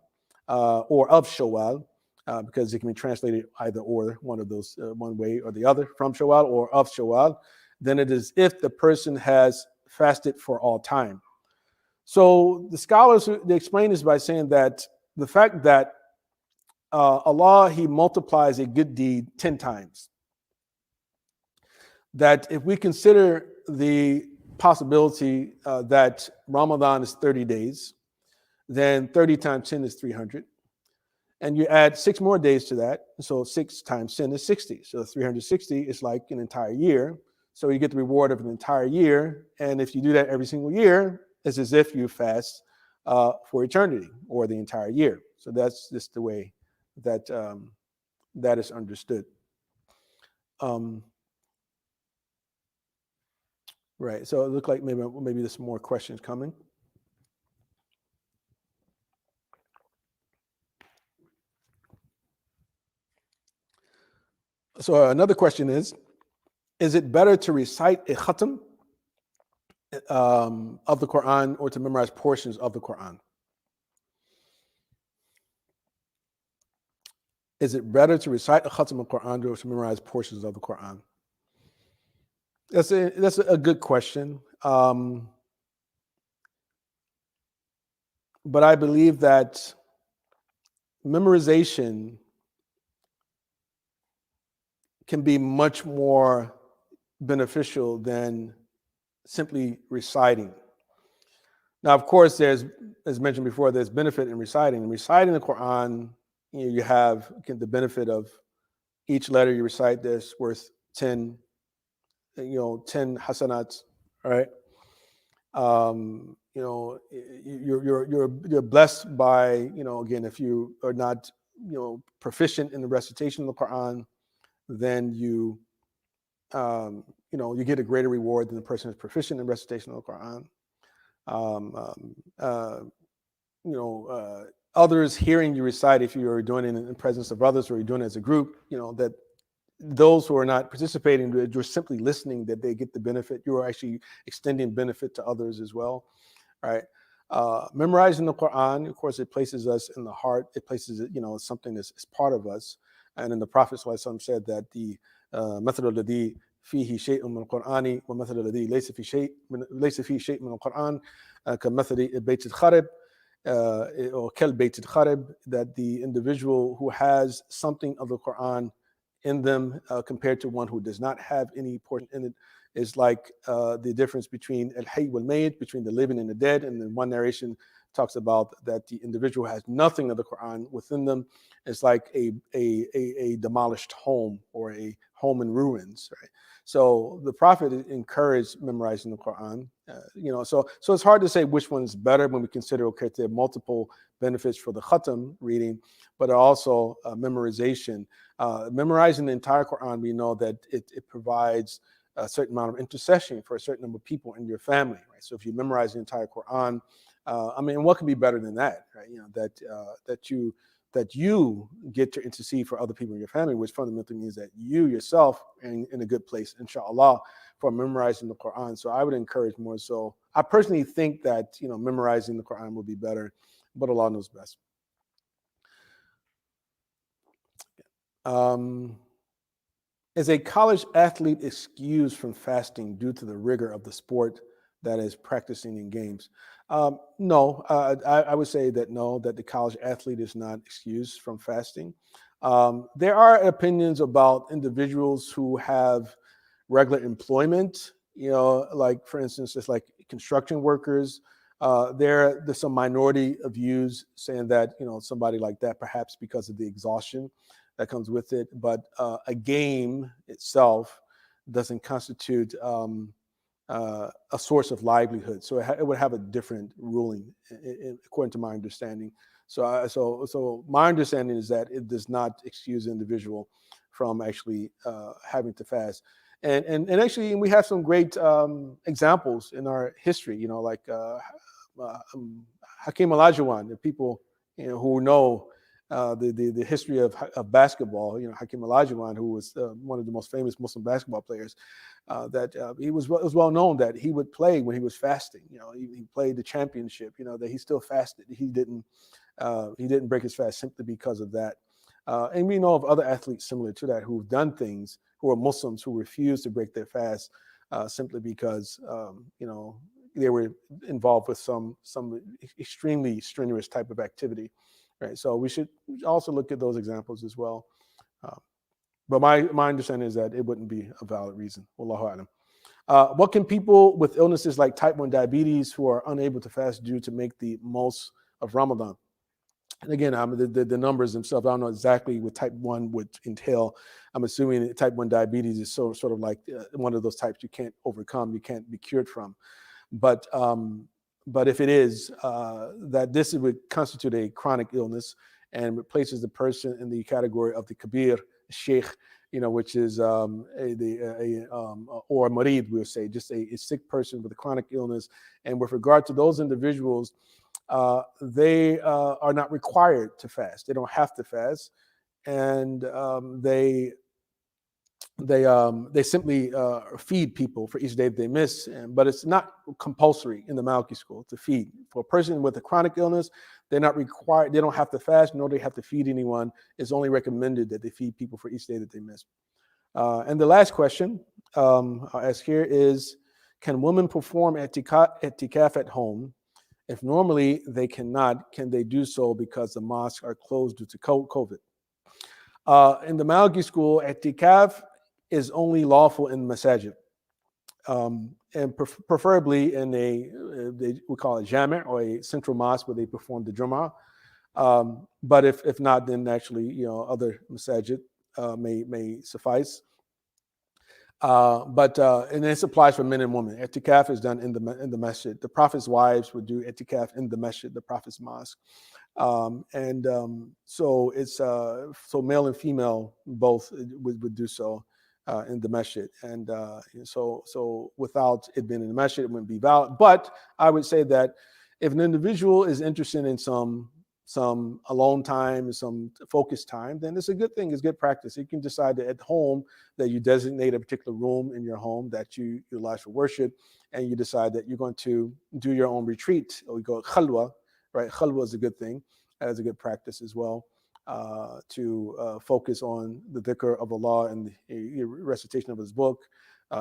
or of Shawwal, because it can be translated either or, one of those, one way or the other, from Shawwal or of Shawwal, then it is if the person has fasted for all time. So the scholars, they explain this by saying that the fact that Allah, He multiplies a good deed 10 times, that if we consider the possibility that Ramadan is 30 days, then 30 times 10 is 300. And you add 6 more days to that. So 6 times 10 is 60. So 360 is like an entire year. So you get the reward of an entire year. And if you do that every single year, it's as if you fast for eternity or the entire year. So that's just the way that that is understood. Right. So it looked like maybe there's some more questions coming. So another question is it better to recite a khatam of the Quran or to memorize portions of the Quran? Is it better to recite a khatam of the Quran or to memorize portions of the Quran? That's a good question. But I believe that memorization can be much more beneficial than simply reciting. Now, of course, there's, as mentioned before, there's benefit in reciting. Reciting the Quran, you have the benefit of each letter you recite that's worth 10 hasanats, right? You're blessed by, again, if you are not, proficient in the recitation of the Quran, then you get a greater reward than the person who's proficient in recitation of the Quran. Others hearing you recite, if you are doing it in the presence of others or you're doing it as a group, that those who are not participating, you're simply listening, that they get the benefit. You're actually extending benefit to others as well, right? Memorizing the Quran, of course, it places us in the heart. It places it, something that's part of us. And then the Prophet ﷺ said that the method الذي فيه شيء من القرآن ومثل الذي ليس فيه شيء من القرآن كمثل بيت الخرب or كالبيت الخرب, that the individual who has something of the Quran in them compared to one who does not have any portion in it is like the difference between al-hayy wal-mayyit, between the living and the dead. And then one narration talks about that the individual has nothing of the Quran within them. It's like a demolished home or a home in ruins, right? So the Prophet encouraged memorizing the Quran. So it's hard to say which one is better when we consider, okay, there are multiple benefits for the khatam reading, but also memorization. Memorizing the entire Quran, we know that it provides a certain amount of intercession for a certain number of people in your family, right? So if you memorize the entire Quran, what can be better than that, right? That you that you get to intercede for other people in your family, which fundamentally means that you yourself are in a good place, inshallah, for memorizing the Quran. So I would encourage more so. I personally think that, memorizing the Quran would be better, but Allah knows best. Is a college athlete excused from fasting due to the rigor of the sport that is practicing in games? No, I would say that no, that the college athlete is not excused from fasting. There are opinions about individuals who have regular employment, like for instance, just like construction workers. There's some minority of views saying that, somebody like that, perhaps because of the exhaustion that comes with it, but a game itself doesn't constitute a source of livelihood, so it would have a different ruling, according to my understanding. So my understanding is that it does not excuse the individual from actually having to fast, and actually we have some great examples in our history, like Hakeem Olajuwon, the people who know the history of basketball. Hakeem Olajuwon, who was one of the most famous Muslim basketball players, that it was well known that he would play when he was fasting. He played the championship. That he still fasted. He didn't break his fast simply because of that. And we know of other athletes similar to that who've done things, who are Muslims, who refuse to break their fast simply because they were involved with some extremely strenuous type of activity. Right, so we should also look at those examples as well. But my understanding is that it wouldn't be a valid reason. Wallahu alam. What can people with illnesses like type 1 diabetes who are unable to fast do to make the most of Ramadan? And again, the numbers themselves, I don't know exactly what type 1 would entail. I'm assuming that type 1 diabetes is sort of like one of those types you can't overcome, you can't be cured from. But if it is, that this would constitute a chronic illness and replaces the person in the category of the kabir, sheikh, which is or marid, we'll say, just a sick person with a chronic illness. And with regard to those individuals, they are not required to fast. They don't have to fast, and they simply feed people for each day that they miss, but it's not compulsory in the Maliki School to feed. For a person with a chronic illness, they're not required, they don't have to fast, nor do they have to feed anyone. It's only recommended that they feed people for each day that they miss. And the last question I'll ask here is, can women perform i'tikaf at home? If normally they cannot, can they do so because the mosques are closed due to COVID? In the Maliki School, i'tikaf is only lawful in masajid, and preferably in we call it jami' or a central mosque where they perform the Jum'ah. But if not, then actually, other masajid may suffice. And this applies for men and women. I'tikaf is done in the masjid. The Prophet's wives would do i'tikaf in the masjid, the Prophet's mosque. So it's so male and female both would do so in the masjid, and so without it being in the masjid, it wouldn't be valid. But I would say that if an individual is interested in some alone time, some focused time, then it's a good thing. It's good practice. You can decide that at home that you designate a particular room in your home that you utilize for worship, and you decide that you're going to do your own retreat, or you go khalwa. Right, khalwa is a good thing, as a good practice as well, to focus on the dhikr of Allah and the recitation of His book,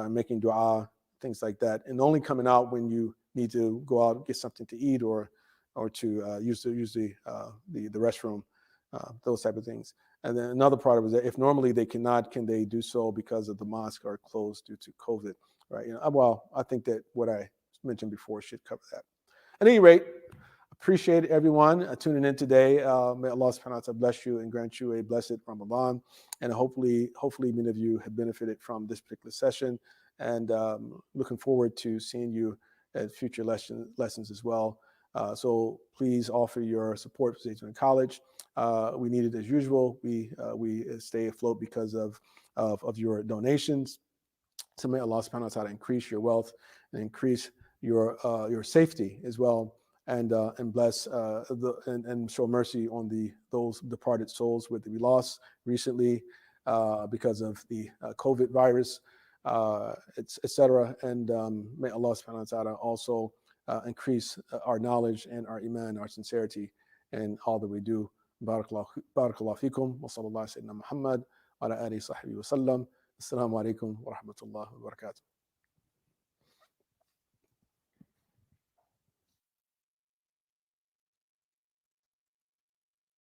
making dua, things like that, and only coming out when you need to go out and get something to eat or to use the restroom, those type of things. And then another part of it is that if normally they cannot, can they do so because of the mosque are closed due to COVID? Right? Well, I think that what I mentioned before should cover that. At any rate, appreciate everyone tuning in today. May Allah subhanahu wa ta'ala bless you and grant you a blessed Ramadan. And hopefully many of you have benefited from this particular session. And looking forward to seeing you at future lessons as well. So please offer your support for Zaytuna College. We need it as usual. We stay afloat because of your donations. So may Allah subhanahu wa ta'ala increase your wealth and increase your safety as well and bless and show mercy on those departed souls that we lost recently because of the COVID virus, etc. And may Allah subhanahu wa ta'ala also increase our knowledge and our iman, our sincerity in all that we do. Barakallahu fikum wa sallallahu sayyidina Muhammad wa ala alihi sahbihi wa sallam. Assalamu alaikum wa rahmatullahi wa barakatuh.